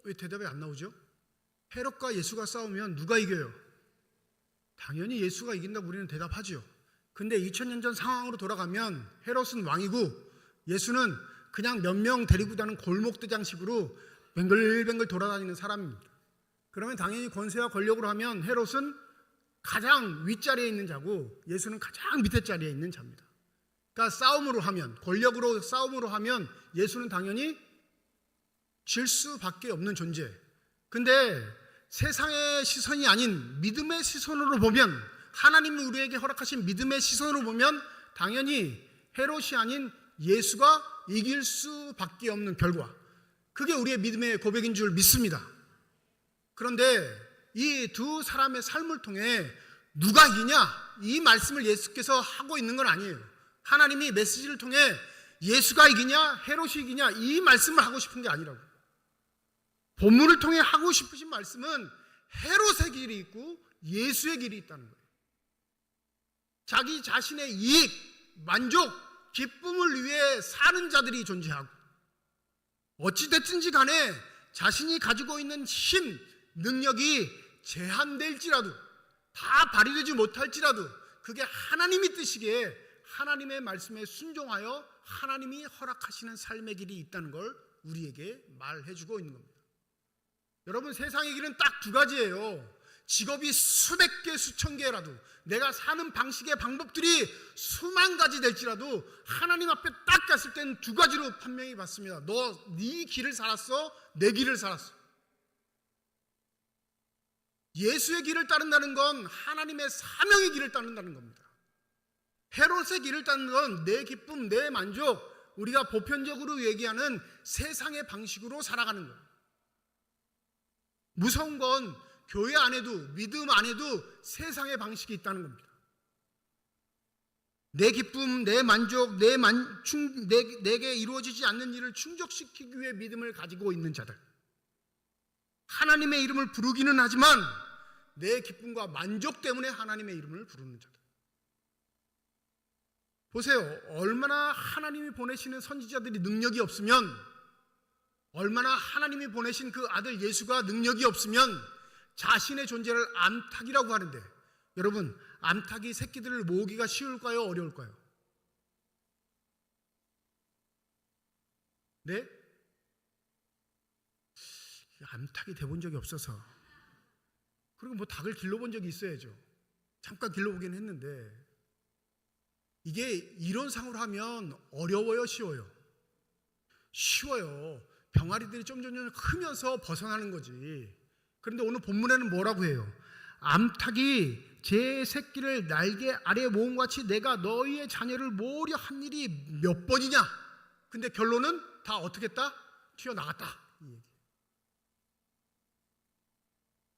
B: 왜 대답이 안 나오죠? 헤롯과 예수가 싸우면 누가 이겨요? 당연히 예수가 이긴다고 우리는 대답하죠. 근데 2000년 전 상황으로 돌아가면 헤롯은 왕이고 예수는 그냥 몇 명 데리고 다니는 골목대장식으로 뱅글뱅글 돌아다니는 사람입니다. 그러면 당연히 권세와 권력으로 하면 헤롯은 가장 윗자리에 있는 자고 예수는 가장 밑에 자리에 있는 자입니다. 그러니까 싸움으로 하면, 권력으로 싸움으로 하면 예수는 당연히 질 수밖에 없는 존재. 근데 세상의 시선이 아닌 믿음의 시선으로 보면, 하나님이 우리에게 허락하신 믿음의 시선으로 보면 당연히 헤롯이 아닌 예수가 이길 수밖에 없는 결과, 그게 우리의 믿음의 고백인 줄 믿습니다. 그런데 이 두 사람의 삶을 통해 누가 이기냐, 이 말씀을 예수께서 하고 있는 건 아니에요. 하나님이 메시지를 통해 예수가 이기냐 헤롯이 이기냐 이 말씀을 하고 싶은 게 아니라고. 본문을 통해 하고 싶으신 말씀은 헤롯의 길이 있고 예수의 길이 있다는 거예요. 자기 자신의 이익, 만족, 기쁨을 위해 사는 자들이 존재하고, 어찌됐든지 간에 자신이 가지고 있는 힘, 능력이 제한될지라도, 다 발휘되지 못할지라도 그게 하나님이 뜻이기에 하나님의 말씀에 순종하여 하나님이 허락하시는 삶의 길이 있다는 걸 우리에게 말해주고 있는 겁니다. 여러분, 세상의 길은 딱 두 가지예요. 직업이 수백 개, 수천 개라도, 내가 사는 방식의 방법들이 수만 가지 될지라도 하나님 앞에 딱 갔을 땐 두 가지로 판명이 받습니다. 너 네 길을 살았어? 내 길을 살았어? 예수의 길을 따른다는 건 하나님의 사명의 길을 따른다는 겁니다. 헤롯의 길을 따르는 건 내 기쁨, 내 만족, 우리가 보편적으로 얘기하는 세상의 방식으로 살아가는 거예요. 무서운 건 교회 안에도, 믿음 안에도 세상의 방식이 있다는 겁니다. 내 기쁨, 내 만족, 내게 이루어지지 않는 일을 충족시키기 위해 믿음을 가지고 있는 자들, 하나님의 이름을 부르기는 하지만 내 기쁨과 만족 때문에 하나님의 이름을 부르는 자들. 보세요. 얼마나 하나님이 보내시는 선지자들이 능력이 없으면, 얼마나 하나님이 보내신 그 아들 예수가 능력이 없으면 자신의 존재를 암탉이라고 하는데, 여러분, 암탉이 새끼들을 모으기가 쉬울까요? 어려울까요? 네? 암탉이 돼본 적이 없어서. 그리고 뭐 닭을 길러본 적이 있어야죠. 잠깐 길러보긴 했는데, 이게 이론상으로 하면 어려워요, 쉬워요? 쉬워요. 병아리들이 점점 크면서 벗어나는 거지. 그런데 오늘 본문에는 뭐라고 해요? 암탉이 제 새끼를 날개 아래 모음같이 내가 너희의 자녀를 모으려 한 일이 몇 번이냐? 근데 결론은 다 어떻게 했다? 튀어나갔다.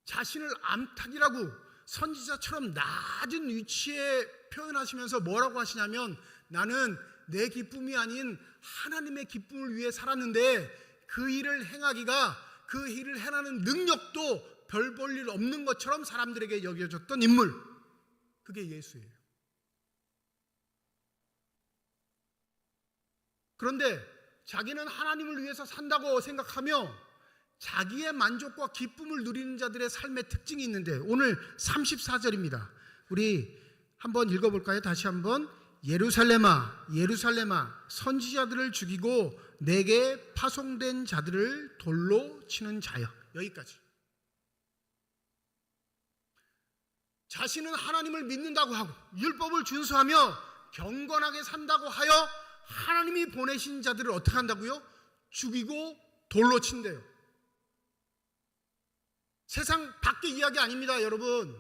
B: 자신을 암탉이라고 선지자처럼 낮은 위치에 표현하시면서 뭐라고 하시냐면, 나는 내 기쁨이 아닌 하나님의 기쁨을 위해 살았는데 그 일을 행하기가, 그 일을 행하는 능력도 별 볼 일 없는 것처럼 사람들에게 여겨졌던 인물, 그게 예수예요. 그런데 자기는 하나님을 위해서 산다고 생각하며 자기의 만족과 기쁨을 누리는 자들의 삶의 특징이 있는데, 오늘 34절입니다. 우리 한번 읽어볼까요? 다시 한번. 예루살렘아, 예루살렘아, 선지자들을 죽이고 내게 파송된 자들을 돌로 치는 자여. 여기까지. 자신은 하나님을 믿는다고 하고 율법을 준수하며 경건하게 산다고 하여 하나님이 보내신 자들을 어떻게 한다고요? 죽이고 돌로 친대요. 세상 밖의 이야기 아닙니다, 여러분.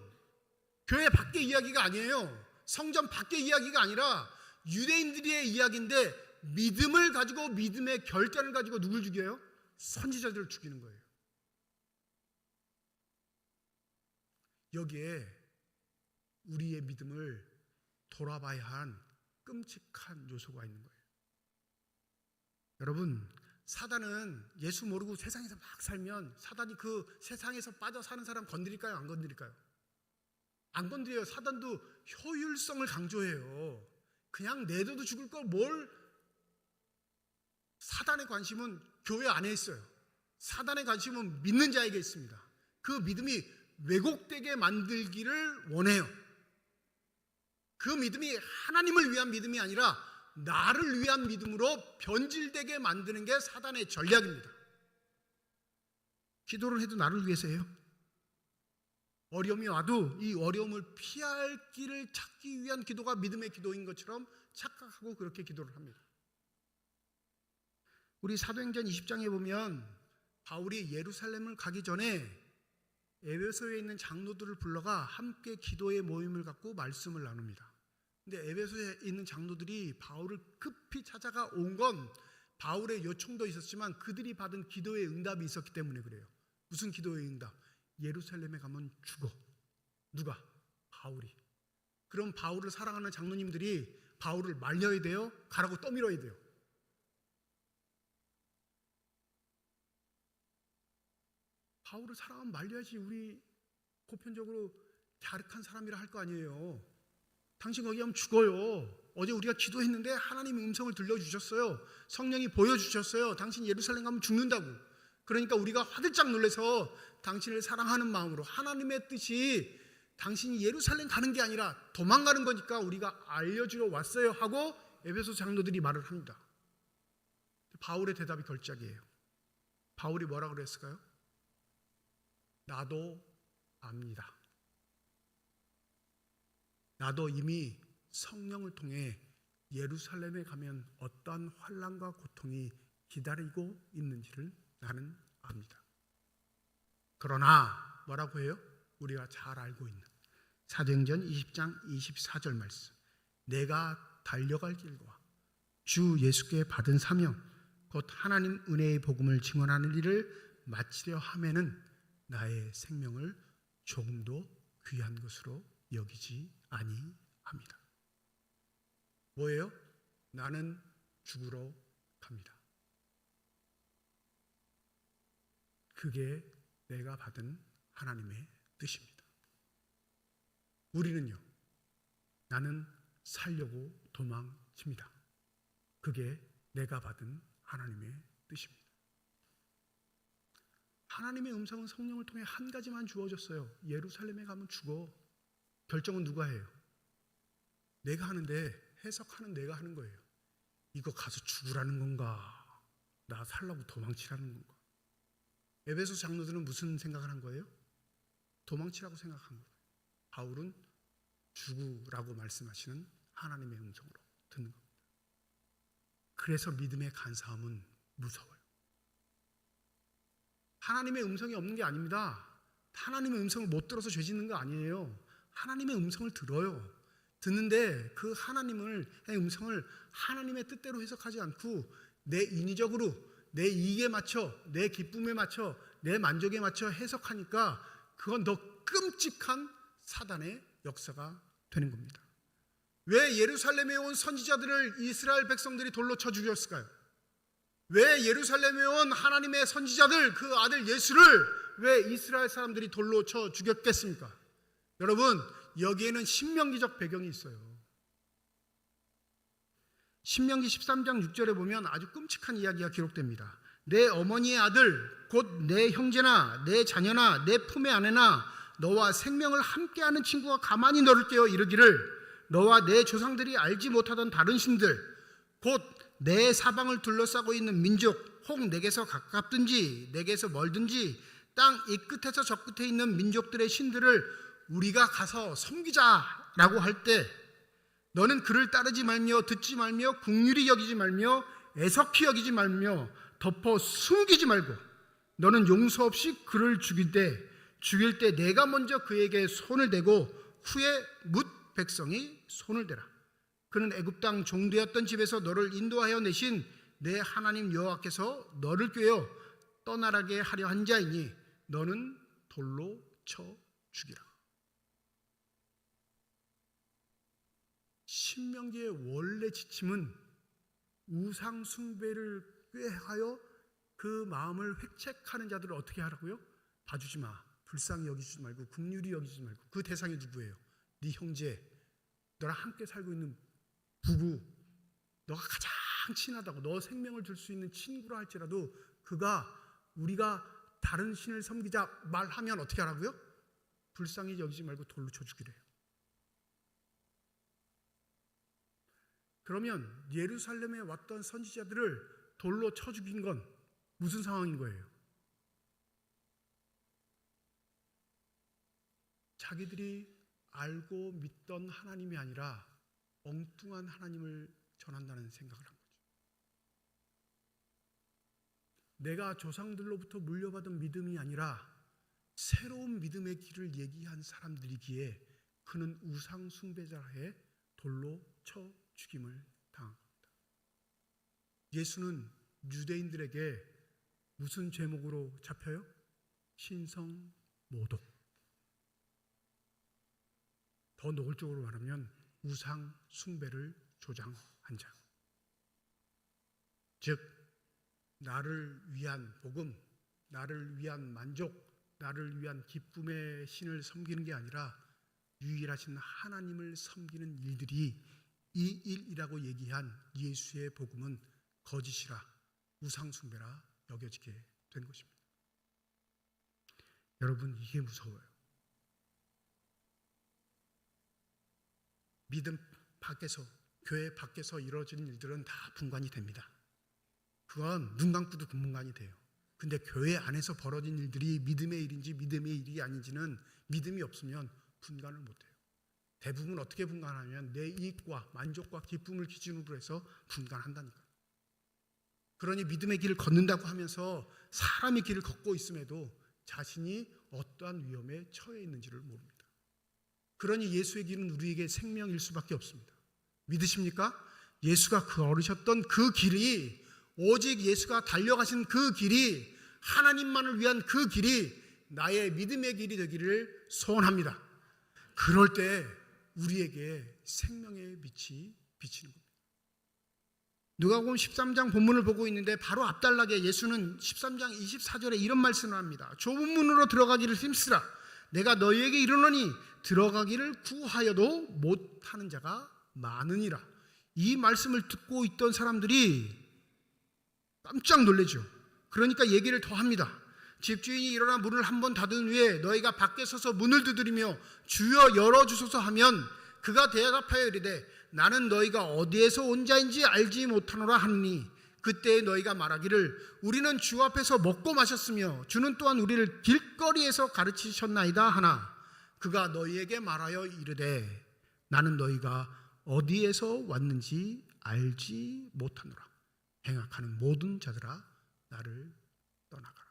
B: 교회 밖의 이야기가 아니에요. 성전 밖의 이야기가 아니라 유대인들의 이야기인데, 믿음을 가지고, 믿음의 결단을 가지고 누굴 죽여요? 선지자들을 죽이는 거예요. 여기에 우리의 믿음을 돌아봐야 한 끔찍한 요소가 있는 거예요. 여러분, 사단은 예수 모르고 세상에서 막 살면 사단이 그 세상에서 빠져 사는 사람 건드릴까요? 안 건드릴까요? 안 건드려요. 사단도 효율성을 강조해요. 그냥 내둬도 죽을 걸 뭘. 사단의 관심은 교회 안에 있어요. 사단의 관심은 믿는 자에게 있습니다. 그 믿음이 왜곡되게 만들기를 원해요. 그 믿음이 하나님을 위한 믿음이 아니라 나를 위한 믿음으로 변질되게 만드는 게 사단의 전략입니다. 기도를 해도 나를 위해서 해요. 어려움이 와도 이 어려움을 피할 길을 찾기 위한 기도가 믿음의 기도인 것처럼 착각하고 그렇게 기도를 합니다. 우리 사도행전 20장에 보면 바울이 예루살렘을 가기 전에 에베소에 있는 장로들을 불러가 함께 기도의 모임을 갖고 말씀을 나눕니다. 근데 에베소에 있는 장로들이 바울을 급히 찾아가 온 건 바울의 요청도 있었지만 그들이 받은 기도의 응답이 있었기 때문에 그래요. 무슨 기도의 응답? 예루살렘에 가면 죽어. 누가? 바울이. 그럼 바울을 사랑하는 장로님들이 바울을 말려야 돼요? 가라고 떠밀어야 돼요? 바울을 사랑하면 말려야지. 우리 보편적으로 갸륵한 사람이라 할 거 아니에요. 당신 거기 가면 죽어요. 어제 우리가 기도했는데 하나님의 음성을 들려주셨어요. 성령이 보여주셨어요. 당신 예루살렘 가면 죽는다고. 그러니까 우리가 화들짝 놀라서 당신을 사랑하는 마음으로 하나님의 뜻이 당신이 예루살렘 가는 게 아니라 도망가는 거니까 우리가 알려주러 왔어요 하고 에베소 장로들이 말을 합니다. 바울의 대답이 걸작이에요. 바울이 뭐라 그랬을까요? 나도 압니다. 나도 이미 성령을 통해 예루살렘에 가면 어떠한 환난과 고통이 기다리고 있는지를 나는 압니다. 그러나 뭐라고 해요? 우리가 잘 알고 있는 사도행전 20장 24절 말씀. 내가 달려갈 길과 주 예수께 받은 사명 곧 하나님 은혜의 복음을 증언하는 일을 마치려 하면은 나의 생명을 조금도 귀한 것으로 여기지 아니합니다. 뭐예요? 나는 죽으러 갑니다. 그게 내가 받은 하나님의 뜻입니다. 우리는요, 나는 살려고 도망칩니다. 그게 내가 받은 하나님의 뜻입니다. 하나님의 음성은 성령을 통해 한 가지만 주어졌어요. 예루살렘에 가면 죽어. 결정은 누가 해요? 내가 하는데 해석하는 내가 하는 거예요. 이거 가서 죽으라는 건가? 나 살라고 도망치라는 건가? 에베소 장로들은 무슨 생각을 한 거예요? 도망치라고 생각한 거예요. 바울은 죽으라고 말씀하시는 하나님의 음성으로 듣는 겁니다. 그래서 믿음의 간사함은 무서워요. 하나님의 음성이 없는 게 아닙니다. 하나님의 음성을 못 들어서 죄 짓는 거 아니에요. 하나님의 음성을 들어요. 듣는데 그 하나님의 음성을 하나님의 뜻대로 해석하지 않고 내 인위적으로 내 이익에 맞춰, 내 기쁨에 맞춰, 내 만족에 맞춰 해석하니까 그건 더 끔찍한 사단의 역사가 되는 겁니다. 왜 예루살렘에 온 선지자들을 이스라엘 백성들이 돌로 쳐 죽였을까요? 왜 예루살렘에 온 하나님의 선지자들, 그 아들 예수를 왜 이스라엘 사람들이 돌로 쳐 죽였겠습니까? 여러분, 여기에는 신명기적 배경이 있어요. 신명기 13장 6절에 보면 아주 끔찍한 이야기가 기록됩니다. 내 어머니의 아들, 곧 내 형제나 내 자녀나 내 품의 아내나 너와 생명을 함께하는 친구가 가만히 너를 깨어 이르기를 너와 내 조상들이 알지 못하던 다른 신들, 곧 내 사방을 둘러싸고 있는 민족, 혹 내게서 가깝든지 내게서 멀든지 땅 이 끝에서 저 끝에 있는 민족들의 신들을 우리가 가서 섬기자라고 할 때 너는 그를 따르지 말며 듣지 말며 긍휼히 여기지 말며 애석히 여기지 말며 덮어 숨기지 말고 너는 용서 없이 그를 죽일 때 내가 먼저 그에게 손을 대고 후에 뭇 백성이 손을 대라. 그는 애굽 땅 종되었던 집에서 너를 인도하여 내신 내 하나님 여호와께서 너를 꾀어 떠나라게 하려 한 자이니 너는 돌로 쳐 죽이라. 신명기의 원래 지침은 우상 숭배를 꾀하여 그 마음을 획책하는 자들을 어떻게 하라고요? 봐주지 마, 불쌍히 여기지 말고, 긍휼히 여기지 말고. 그 대상이 누구예요? 네 형제, 너랑 함께 살고 있는 부부, 너가 가장 친하다고, 너 생명을 줄 수 있는 친구라 할지라도 그가 우리가 다른 신을 섬기자 말하면 어떻게 하라고요? 불쌍히 여기지 말고 돌로 쳐 죽이래요. 그러면 예루살렘에 왔던 선지자들을 돌로 쳐 죽인 건 무슨 상황인 거예요? 자기들이 알고 믿던 하나님이 아니라 엉뚱한 하나님을 전한다는 생각을 한 거죠. 내가 조상들로부터 물려받은 믿음이 아니라 새로운 믿음의 길을 얘기한 사람들이기에 그는 우상 숭배자에 돌로 쳐 죽임을 당한 겁니다. 예수는 유대인들에게 무슨 죄목으로 잡혀요? 신성 모독. 더 노골적으로 말하면 우상 숭배를 조장한 자. 즉 나를 위한 복음, 나를 위한 만족, 나를 위한 기쁨의 신을 섬기는 게 아니라 유일하신 하나님을 섬기는 일들이 이 일이라고 얘기한 예수의 복음은 거짓이라, 우상 숭배라 여겨지게 된 것입니다. 여러분, 이게 무서워요. 믿음 밖에서, 교회 밖에서 이루어지는 일들은 다 분간이 됩니다. 그건 눈 감고도 분간이 돼요. 근데 교회 안에서 벌어진 일들이 믿음의 일인지 믿음의 일이 아닌지는 믿음이 없으면 분간을 못해요. 대부분 어떻게 분간하면 내 이익과 만족과 기쁨을 기준으로 해서 분간한다니까요. 그러니 믿음의 길을 걷는다고 하면서 사람의 길을 걷고 있음에도 자신이 어떠한 위험에 처해 있는지를 모릅니다. 그러니 예수의 길은 우리에게 생명일 수밖에 없습니다. 믿으십니까? 예수가 걸으셨던 그 길이, 오직 예수가 달려가신 그 길이, 하나님만을 위한 그 길이 나의 믿음의 길이 되기를 소원합니다. 그럴 때 우리에게 생명의 빛이 비치는 겁니다. 누가복음 13장 본문을 보고 있는데 바로 앞달락에 예수는 13장 24절에 이런 말씀을 합니다. 좁은 문으로 들어가기를 힘쓰라. 내가 너희에게 이르노니 들어가기를 구하여도 못하는 자가 많으니라. 이 말씀을 듣고 있던 사람들이 깜짝 놀라죠. 그러니까 얘기를 더 합니다. 집주인이 일어나 문을 한번 닫은 후에 너희가 밖에 서서 문을 두드리며 주여 열어주소서 하면 그가 대답하여 이르되 나는 너희가 어디에서 온 자인지 알지 못하노라 하느니 그때 너희가 말하기를 우리는 주 앞에서 먹고 마셨으며 주는 또한 우리를 길거리에서 가르치셨나이다 하나 그가 너희에게 말하여 이르되 나는 너희가 어디에서 왔는지 알지 못하노라. 행악하는 모든 자들아 나를 떠나가라.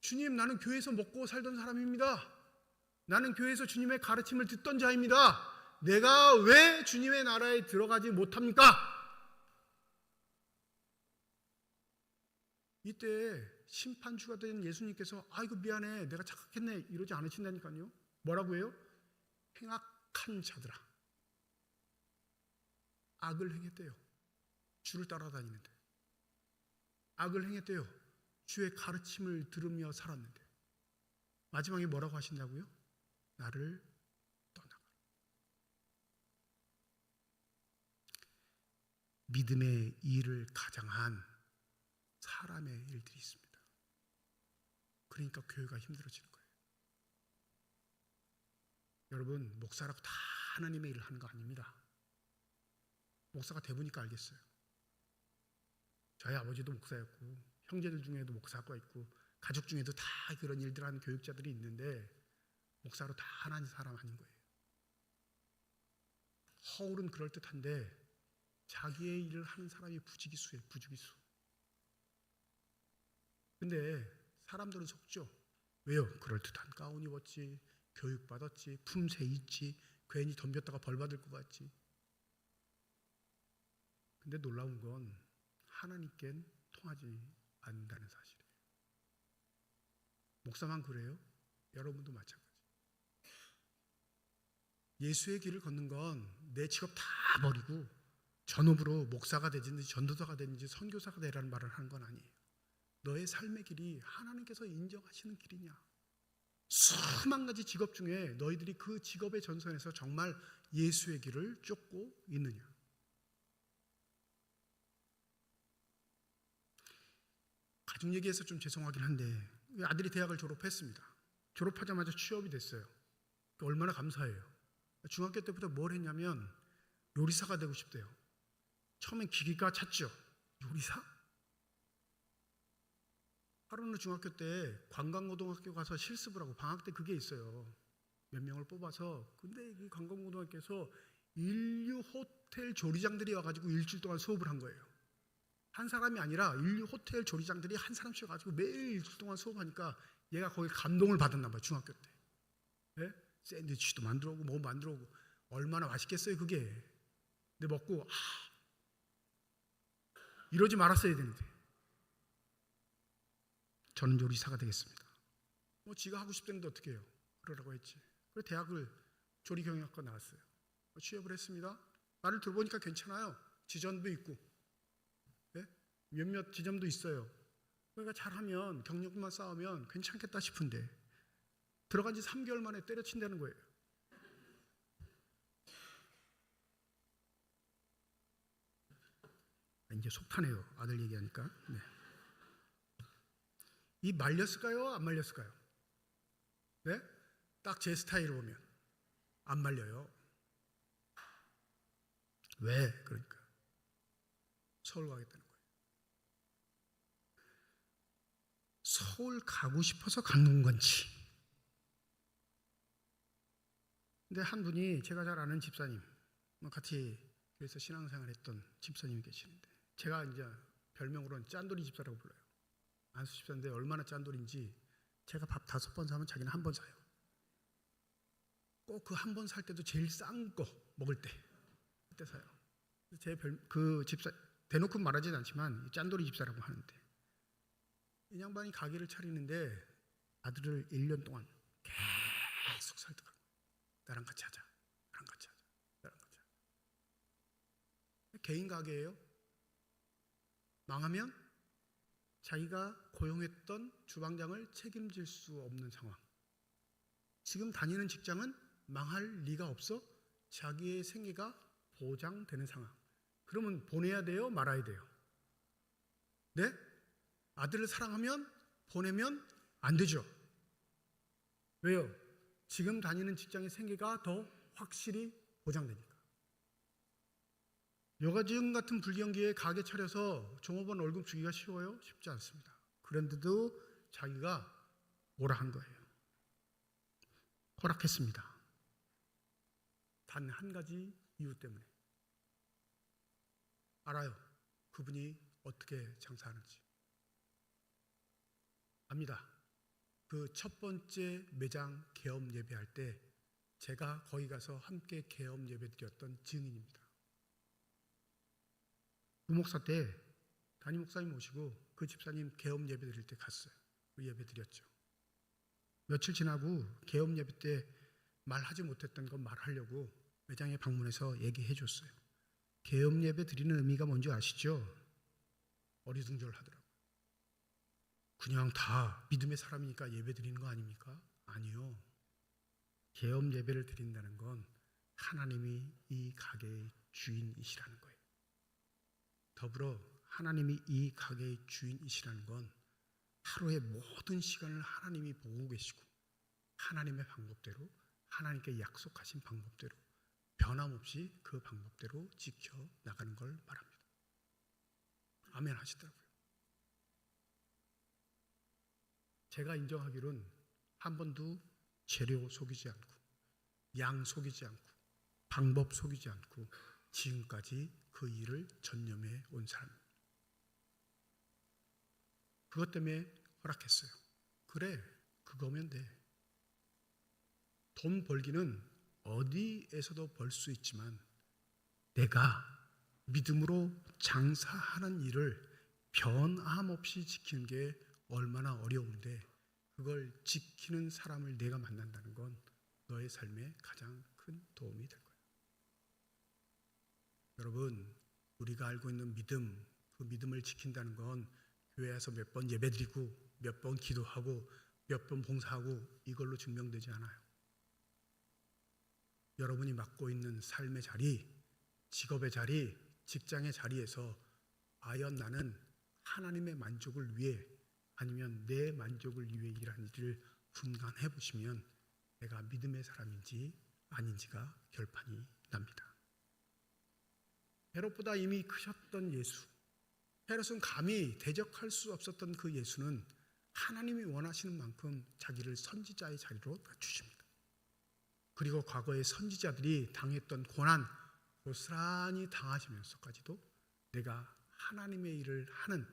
B: 주님, 나는 교회에서 먹고 살던 사람입니다. 나는 교회에서 주님의 가르침을 듣던 자입니다. 내가 왜 주님의 나라에 들어가지 못합니까? 이때 심판주가 된 예수님께서 아이고 미안해, 내가 착각했네 이러지 않으신다니까요. 뭐라고 해요? 행악한 자들아, 악을 행했대요. 주를 따라다니는데 악을 행했대요. 주의 가르침을 들으며 살았는데 마지막에 뭐라고 하신다고요? 나를 떠나가라. 믿음의 일을 가장한 사람의 일들이 있습니다. 그러니까 교회가 힘들어지는 거예요. 여러분, 목사라고 다 하나님의 일을 하는 거 아닙니다. 목사가 돼보니까 알겠어요. 저희 아버지도 목사였고 형제들 중에도 목사가 있고 가족 중에도 다 그런 일들 하는 교육자들이 있는데 목사로 다 하나님 사람 아닌 거예요. 허울은 그럴듯한데 자기의 일을 하는 사람이 부지기수예요. 부지기수. 근데 사람들은 속죠. 왜요? 그럴듯한 가운 입었지, 교육받았지, 품새 있지, 괜히 덤볐다가 벌받을 것 같지. 근데 놀라운 건 하나님께는 통하지 않는다는 사실이에요. 목사만 그래요? 여러분도 마찬가지. 예수의 길을 걷는 건 내 직업 다 버리고 전업으로 목사가 되든지 전도사가 되든지 선교사가 되라는 말을 하는 건 아니에요. 너의 삶의 길이 하나님께서 인정하시는 길이냐? 수만 가지 직업 중에 너희들이 그 직업의 전선에서 정말 예수의 길을 쫓고 있느냐? 가족 얘기해서 좀 죄송하긴 한데 아들이 대학을 졸업했습니다. 졸업하자마자 취업이 됐어요. 얼마나 감사해요. 중학교 때부터 뭘 했냐면 요리사가 되고 싶대요. 처음엔 기기과 찾죠. 요리사? 하루는 중학교 때 관광고등학교 가서 실습을 하고 방학 때 그게 있어요. 몇 명을 뽑아서. 근데 이 관광고등학교에서 인류 호텔 조리장들이 와가지고 일주일 동안 수업을 한 거예요. 한 사람이 아니라 인류 호텔 조리장들이 한 사람씩 와가지고 매일 일주일 동안 수업하니까 얘가 거기 감동을 받았나 봐요. 중학교 때. 네? 샌드위치도 만들어 오고 뭐 만들어 오고 얼마나 맛있겠어요 그게. 근데 먹고 이러지 말았어야 되는데 저는 요리사가 되겠습니다. 뭐 지가 하고 싶다는데 어떻게 해요. 그러라고 했지. 그래서 대학을 조리경영학과 나왔어요. 취업을 했습니다. 말을 들어보니까 괜찮아요. 지점도 있고 네? 몇몇 지점도 있어요. 그러니까 잘하면 경력만 쌓으면 괜찮겠다 싶은데 들어간 지 3개월 만에 때려친다는 거예요. 이제 속 타네요. 아들 얘기하니까. 네. 이 말렸을까요? 안 말렸을까요? 네? 딱 제 스타일을 보면 안 말려요. 왜? 그러니까 서울 가겠다는 거예요. 서울 가고 싶어서 가는 건지. 근데 한 분이 제가 잘 아는 집사님, 같이 교회에서 신앙생활했던 집사님이 계시는데 제가 이제 별명으로는 짠돌이 집사라고 불러요. 안수 집사인데 얼마나 짠돌인지 제가 밥 5번 사면 자기는 한 번 사요. 꼭 그 한 번 살 때도 제일 싼 거 먹을 때 그때 사요. 그 집사 대놓고 말하진 않지만 짠돌이 집사라고 하는데 이 양반이 가게를 차리는데 아들을 1년 동안 계속 설득하고 나랑 같이 하자. 나랑 같이 하자. 나랑 같이 하자. 개인 가게예요. 망하면 자기가 고용했던 주방장을 책임질 수 없는 상황. 지금 다니는 직장은 망할 리가 없어 자기의 생계가 보장되는 상황. 그러면 보내야 돼요? 말아야 돼요? 네? 아들을 사랑하면 보내면 안 되죠. 왜요? 지금 다니는 직장의 생계가 더 확실히 보장되니까. 여가지금 같은 불경기에 가게 차려서 종업원 월급 주기가 쉬워요? 쉽지 않습니다. 그런데도 자기가 뭐라 한 거예요. 허락했습니다. 단 한 가지 이유 때문에. 알아요. 그분이 어떻게 장사하는지. 압니다. 그 첫 번째 매장 개업 예배할 때 제가 거기 가서 함께 개업 예배 드렸던 증인입니다. 부목사 때 담임 목사님 오시고 그 집사님 개업 예배 드릴 때 갔어요. 그 예배 드렸죠. 며칠 지나고 개업 예배 때 말하지 못했던 건 말하려고 매장에 방문해서 얘기해 줬어요. 개업 예배 드리는 의미가 뭔지 아시죠? 어리둥절하더라고요. 그냥 다 믿음의 사람이니까 예배 드리는 거 아닙니까? 아니요. 개업 예배를 드린다는 건 하나님이 이 가게의 주인이시라는 거예요. 더불어 하나님이 이 가게의 주인이시라는 건 하루의 모든 시간을 하나님이 보고 계시고 하나님의 방법대로 하나님께 약속하신 방법대로 변함없이 그 방법대로 지켜나가는 걸 말합니다. 아멘 하시더라고요. 제가 인정하기로는 한 번도 재료 속이지 않고 양 속이지 않고 방법 속이지 않고 지금까지 그 일을 전념해 온 사람입니다. 그것 때문에 허락했어요. 그래, 그거면 돼. 돈 벌기는 어디에서도 벌 수 있지만 내가 믿음으로 장사하는 일을 변함없이 지키는 게 얼마나 어려운데 그걸 지키는 사람을 내가 만난다는 건 너의 삶에 가장 큰 도움이 될 거예요. 여러분, 우리가 알고 있는 믿음, 그 믿음을 지킨다는 건 교회에서 몇 번 예배드리고 몇 번 기도하고 몇 번 봉사하고 이걸로 증명되지 않아요. 여러분이 맡고 있는 삶의 자리, 직업의 자리, 직장의 자리에서 과연 나는 하나님의 만족을 위해 아니면 내 만족을 위해 일하는 일을 분간해 보시면 내가 믿음의 사람인지 아닌지가 결판이 납니다. 헤롯보다 이미 크셨던 예수, 헤롯은 감히 대적할 수 없었던 그 예수는 하나님이 원하시는 만큼 자기를 선지자의 자리로 낮추십니다. 그리고 과거의 선지자들이 당했던 고난 고스란히 당하시면서까지도 내가 하나님의 일을 하는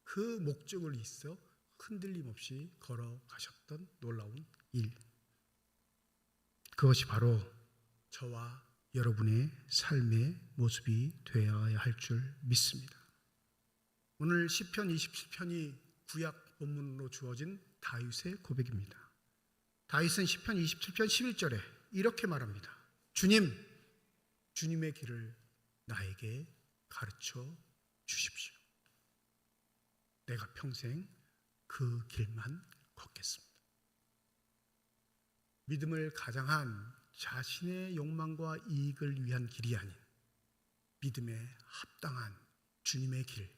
B: 그 목적을 있어 흔들림 없이 걸어가셨던 놀라운 일, 그것이 바로 저와 여러분의 삶의 모습이 되어야 할 줄 믿습니다. 오늘 시편 27편이 구약 본문으로 주어진 다윗의 고백입니다. 다윗은 시편 27편 11절에 이렇게 말합니다. 주님, 주님의 길을 나에게 가르쳐 주십시오. 내가 평생 그 길만 걷겠습니다. 믿음을 가장한 자신의 욕망과 이익을 위한 길이 아닌 믿음에 합당한 주님의 길,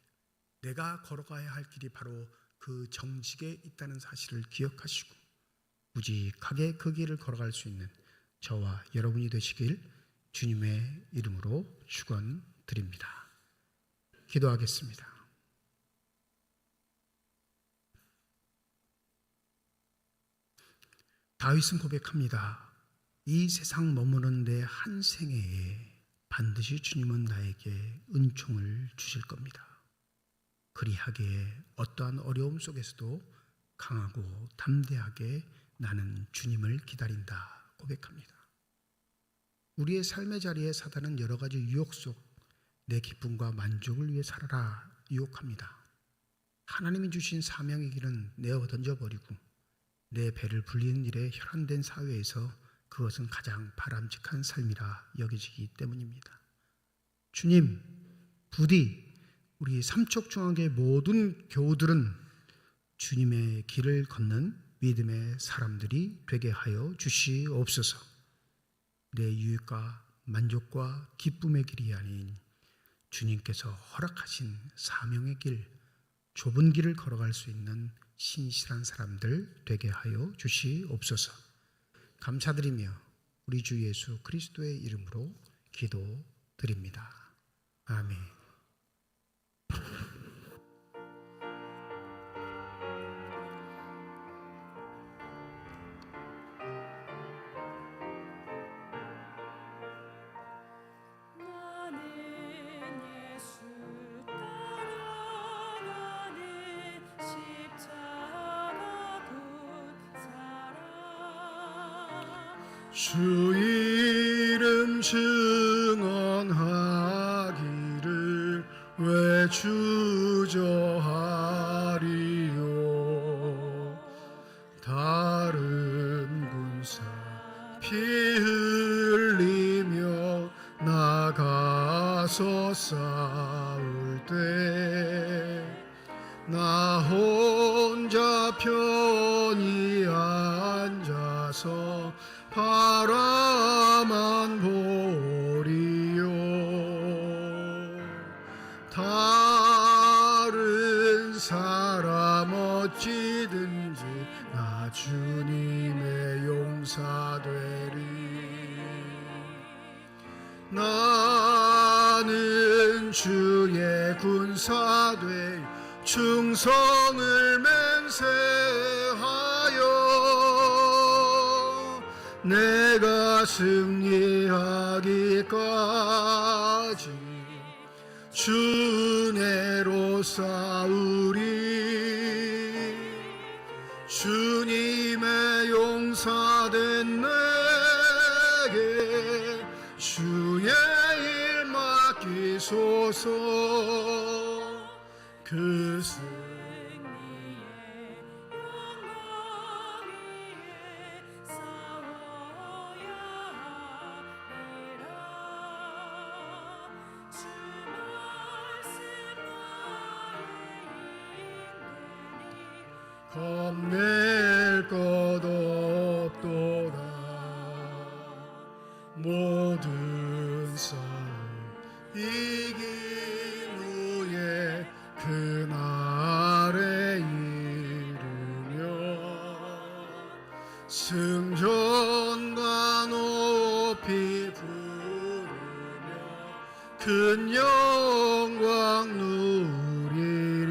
B: 내가 걸어가야 할 길이 바로 그 정직에 있다는 사실을 기억하시고 무직하게 그 길을 걸어갈 수 있는 저와 여러분이 되시길 주님의 이름으로 축원드립니다. 기도하겠습니다. 다윗은 고백합니다. 이 세상 머무는 내 한 생애에 반드시 주님은 나에게 은총을 주실 겁니다. 그리하기에 어떠한 어려움 속에서도 강하고 담대하게 나는 주님을 기다린다 고백합니다. 우리의 삶의 자리에 사단은 여러 가지 유혹 속 내 기쁨과 만족을 위해 살아라 유혹합니다. 하나님이 주신 사명의 길은 내어 던져버리고 내 배를 불리는 일에 혈안된 사회에서 그것은 가장 바람직한 삶이라 여겨지기 때문입니다. 주님, 부디 우리 삼척중앙교회 모든 교우들은 주님의 길을 걷는 믿음의 사람들이 되게 하여 주시옵소서. 내 유익과 만족과 기쁨의 길이 아닌 주님께서 허락하신 사명의 길, 좁은 길을 걸어갈 수 있는 신실한 사람들 되게 하여 주시옵소서. 감사드리며 우리 주 예수 그리스도의 이름으로 기도드립니다. 아멘.
C: 나는 예수 따라가는 십자가 곧 사랑
B: 주 이름 증언하기를 왜 주저하리요. 다른 군사 피 흘리며 나가서 싸울 때 나 혼자 편히 앉아서 바라만 보리요. 다른 사람 어찌든지 나 주님의 용사되리. 나는 주의 군사되 충성을 맹세하여 내가 승리하기까지 주 내로 싸우리. 주님의 용사된 내게 주의 일 맡기소서. 그
C: 승리의 영광 위에 싸워야 하리라. 주만
B: 겁낼 것 없도다. 모든 싸움 이긴 후에 그날에 이르며 승전과 높이 부르며 큰 영광 누리리.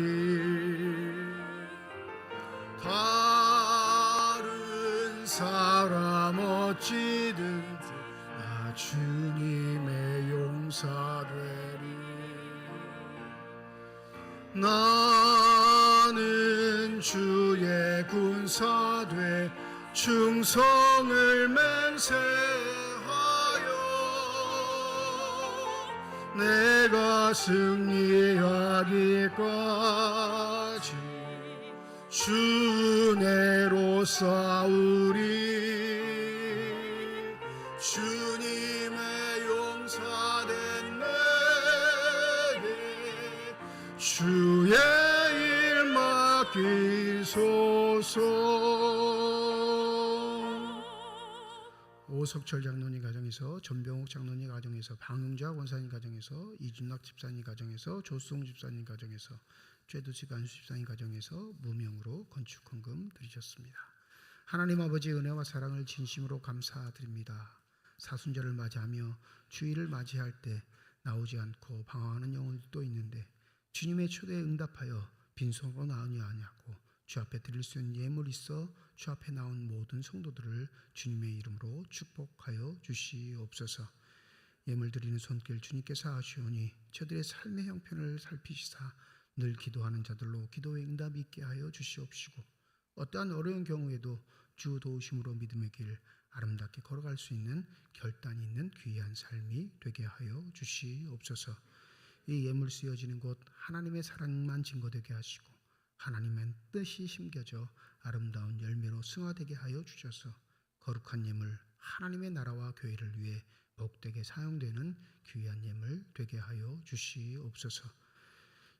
B: 다른 사람 어찌든지 나 주님의 용사되리. 나는 주의 군사되 충성을 맹세하여 내가 승리하기까지 주 내로 싸우리. 주님의 용사된 내게 주의 일 맡기소서. 오석철 장로님 가정에서, 전병욱 장로님 가정에서, 방용자 원사님 가정에서, 이준락 집사님 가정에서, 조수홍 집사님 가정에서, 최두식 안수 집사님 가정에서 무명으로 건축 헌금 드리셨습니다. 하나님 아버지의 은혜와 사랑을 진심으로 감사드립니다. 사순절을 맞이하며 주일을 맞이할 때 나오지 않고 방황하는 영혼들도 있는데 주님의 초대에 응답하여 빈손으로 나오지 아니하고 주 앞에 드릴 수 있는 예물 있어 주 앞에 나온 모든 성도들을 주님의 이름으로 축복하여 주시옵소서. 예물 드리는 손길 주님께서 하시오니 저들의 삶의 형편을 살피시사 늘 기도하는 자들로 기도의 응답이 있게 하여 주시옵시고 어떠한 어려운 경우에도 주 도우심으로 믿음의 길 아름답게 걸어갈 수 있는 결단이 있는 귀한 삶이 되게 하여 주시옵소서. 이 예물 쓰여지는 곳 하나님의 사랑만 증거되게 하시고 하나님의 뜻이 심겨져 아름다운 열매로 승화되게 하여 주셔서 거룩한 예물 하나님의 나라와 교회를 위해 복되게 사용되는 귀한 예물 되게 하여 주시옵소서.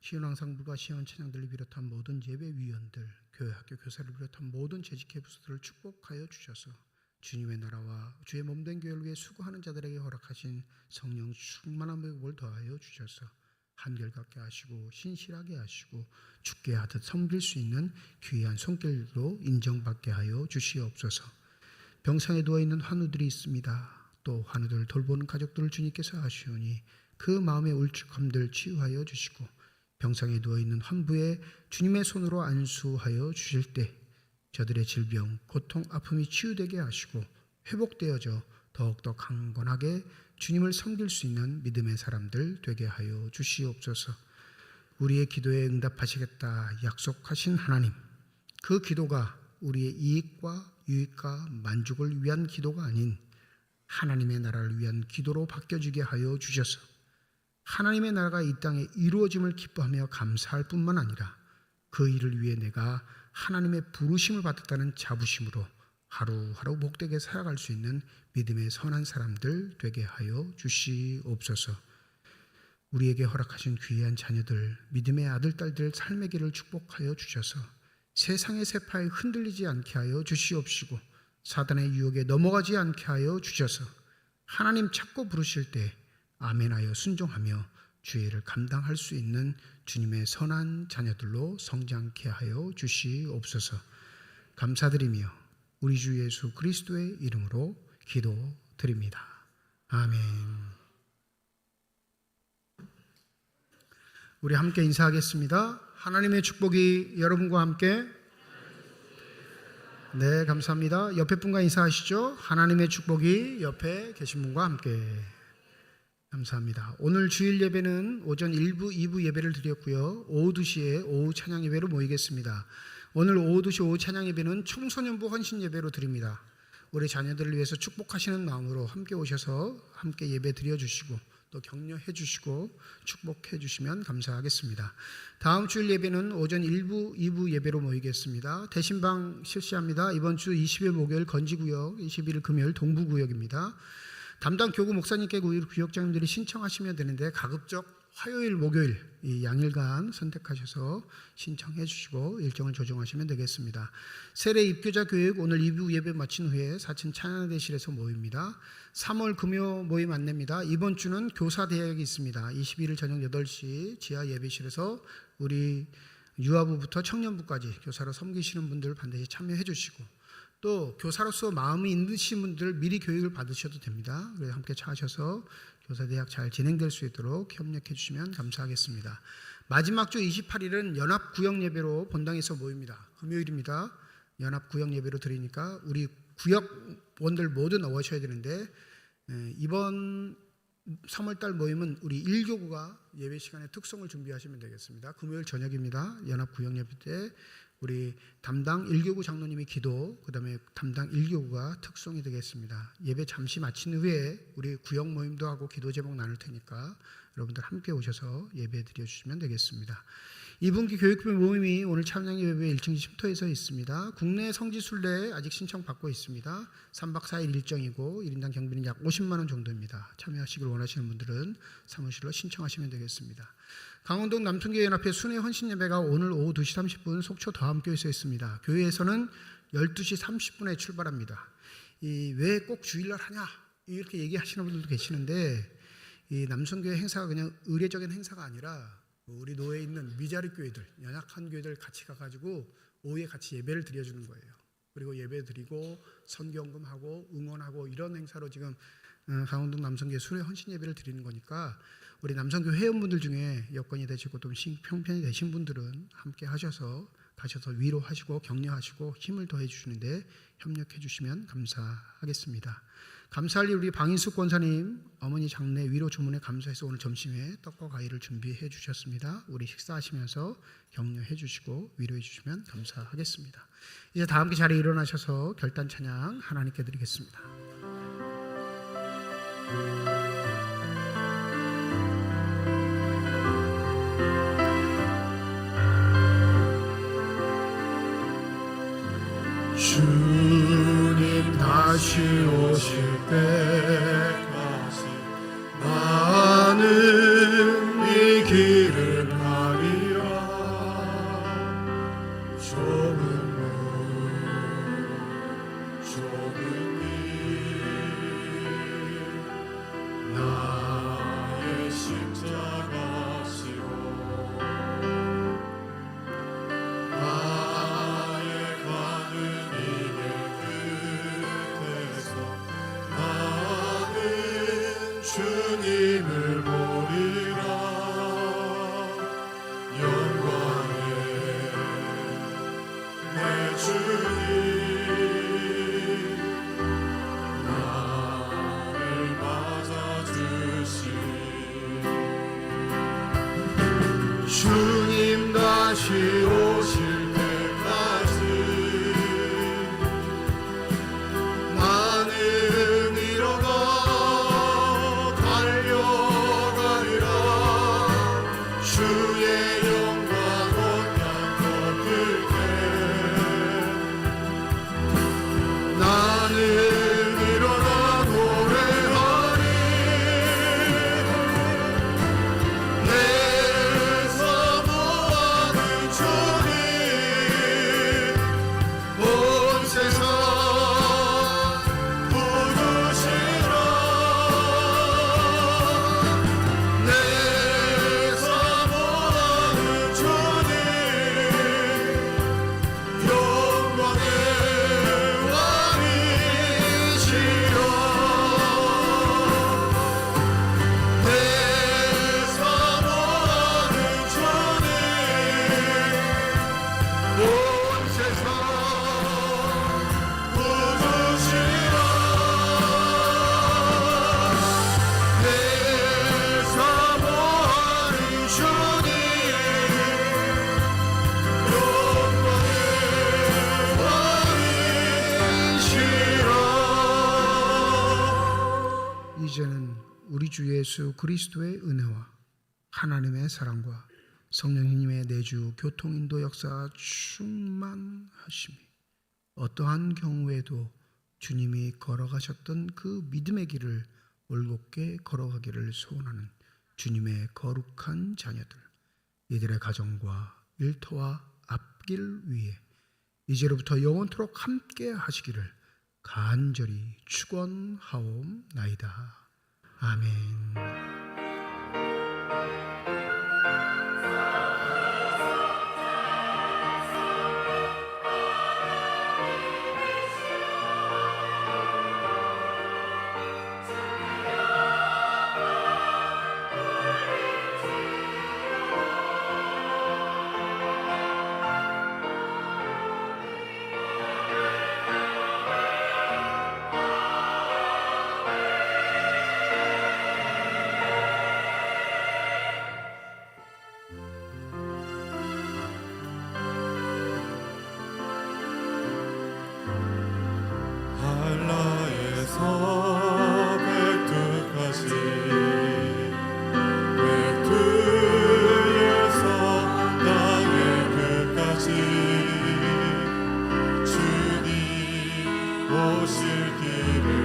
B: 시연왕상불과 시연 찬양들을 비롯한 모든 예배위원들, 교회 학교 교사를 비롯한 모든 재직회 부서들을 축복하여 주셔서 주님의 나라와 주의 몸된 교회를 위해 수고하는 자들에게 허락하신 성령 충만한 복을 더하여 주셔서 한결같게 하시고 신실하게 하시고 죽게 하듯 섬길 수 있는 귀한 손길로 인정받게 하여 주시옵소서. 병상에 누워있는 환우들이 있습니다. 또 환우들을 돌보는 가족들을 주님께서 하시오니 그 마음의 울적함들 치유하여 주시고 병상에 누워있는 환부에 주님의 손으로 안수하여 주실 때 저들의 질병, 고통, 아픔이 치유되게 하시고 회복되어져 더욱더 강건하게 주님을 섬길 수 있는 믿음의 사람들 되게 하여 주시옵소서. 우리의 기도에 응답하시겠다 약속하신 하나님, 그 기도가 우리의 이익과 유익과 만족을 위한 기도가 아닌 하나님의 나라를 위한 기도로 바뀌어지게 하여 주셔서 하나님의 나라가 이 땅에 이루어짐을 기뻐하며 감사할 뿐만 아니라 그 일을 위해 내가 하나님의 부르심을 받았다는 자부심으로 하루하루 복되게 살아갈 수 있는 믿음의 선한 사람들 되게 하여 주시옵소서. 우리에게 허락하신 귀한 자녀들, 믿음의 아들, 딸들 삶의 길을 축복하여 주셔서 세상의 세파에 흔들리지 않게 하여 주시옵시고 사단의 유혹에 넘어가지 않게 하여 주셔서 하나님 찾고 부르실 때 아멘하여 순종하며 주의 일을 감당할 수 있는 주님의 선한 자녀들로 성장케 하여 주시옵소서. 감사드리며 우리 주 예수 그리스도의 이름으로 기도드립니다. 아멘. 우리 함께 인사하겠습니다. 하나님의 축복이 여러분과 함께. 네, 감사합니다. 옆에 분과 인사하시죠. 하나님의 축복이 옆에 계신 분과 함께. 감사합니다. 오늘 주일 예배는 오전 1부, 2부 예배를 드렸고요. 오후 2시에 오후 찬양 예배로 모이겠습니다. 오늘 오후 2시 오후 찬양 예배는 청소년부 헌신 예배로 드립니다. 우리 자녀들을 위해서 축복하시는 마음으로 함께 오셔서 함께 예배 드려주시고 또 격려해 주시고 축복해 주시면 감사하겠습니다. 다음 주일 예배는 오전 1부, 2부 예배로 모이겠습니다. 대신방 실시합니다. 이번 주 20일 목요일 건지구역, 21일 금요일 동부구역입니다. 담당 교구 목사님께 구역장님들이 신청하시면 되는데 가급적 화요일, 목요일 이 양일간 선택하셔서 신청해 주시고 일정을 조정하시면 되겠습니다. 세례 입교자 교육 오늘 2부 예배 마친 후에 사천 찬양대실에서 모입니다. 3월 금요 모임 안내입니다. 이번 주는 교사 대학이 있습니다. 21일 저녁 8시 지하 예배실에서 우리 유아부부터 청년부까지 교사로 섬기시는 분들 반드시 참여해 주시고 또 교사로서 마음이 있으신 분들 미리 교육을 받으셔도 됩니다. 그래서 함께 찾으셔서 교사대학 잘 진행될 수 있도록 협력해 주시면 감사하겠습니다. 마지막 주 28일은 연합구역예배로 본당에서 모입니다. 금요일입니다. 연합구역예배로 드리니까 우리 구역원들 모두 나오셔야 되는데 이번 3월달 모임은 우리 1교구가 예배 시간에 특송을 준비하시면 되겠습니다. 금요일 저녁입니다. 연합구역예배 때 우리 담당 1교구 장로님이 기도, 그 다음에 담당 1교구가 특송이 되겠습니다. 예배 잠시 마친 후에 우리 구역 모임도 하고 기도 제목 나눌 테니까 여러분들 함께 오셔서 예배 드려주시면 되겠습니다. 2분기 교육부 모임이 오늘 찬양예배 1층 쉼터에서 있습니다. 국내 성지순례 아직 신청 받고 있습니다. 3박 4일 일정이고 1인당 경비는 약 50만 원 정도입니다. 참여하시길 원하시는 분들은 사무실로 신청하시면 되겠습니다. 강원도 남순교회 연합회 순회 헌신예배가 오늘 오후 2시 30분 속초 더함교회에서 있습니다. 교회에서는 12시 30분에 출발합니다. 왜 꼭 주일날 하냐 이렇게 얘기하시는 분들도 계시는데 이 남순교회 행사가 그냥 의례적인 행사가 아니라 우리 노예에 있는 미자립 교회들, 연약한 교회들 같이 가가지고 오후에 같이 예배를 드려주는 거예요. 그리고 예배 드리고 선경금하고 응원하고 이런 행사로 지금 강원도 남성교회 순회 헌신 예배를 드리는 거니까 우리 남성교회 회원분들 중에 여건이 되시고 또 형편이 되신 분들은 함께 하셔서 가셔서 위로하시고 격려하시고 힘을 더해 주시는데 협력해 주시면 감사하겠습니다. 감사할 일 우리 방인숙 권사님 어머니 장례 위로 주문에 감사해서 오늘 점심에 떡과 과일을 준비해 주셨습니다. 우리 식사하시면서 격려해 주시고 위로해 주시면 감사하겠습니다. 이제 다 함께 자리에 일어나셔서 결단 찬양 하나님께 드리겠습니다. 주님 다시 오실 때까지 나는 이 길을 가리라. 좁은 문 좁은 길 나의 십자가 지고 나의 가는 이길 끝에서 나는 주님을 보리라. 영광의 내 주님 나를 맞아주시리. 주님 다시 오실 때까지 나는 일어나 달려가리라. 주의 영광 온갖 덮을 때 나는 일어나 노래하리. 내 사모하는 주님 온 세상 부르시라. 내 사모하는 주님 영광의 왕이시라. 내 사모하는 주님 온 세상 부르시라. 내 사모하는 주님 영광의 왕이시라. 이제는 우리 주 예수 그리스도의 은혜와 하나님의 사랑과 성령님의 내주 교통인도 역사 충만하심이 어떠한 경우에도 주님이 걸어가셨던 그 믿음의 길을 올곧게 걸어가기를 소원하는 주님의 거룩한 자녀들, 이들의 가정과 일터와 앞길 위에 이제로부터 영원토록 함께 하시기를 간절히 축원하옵나이다. 아멘.
A: 한라에서 백두까지 백두에서 땅의 끝까지 주님 오실 길을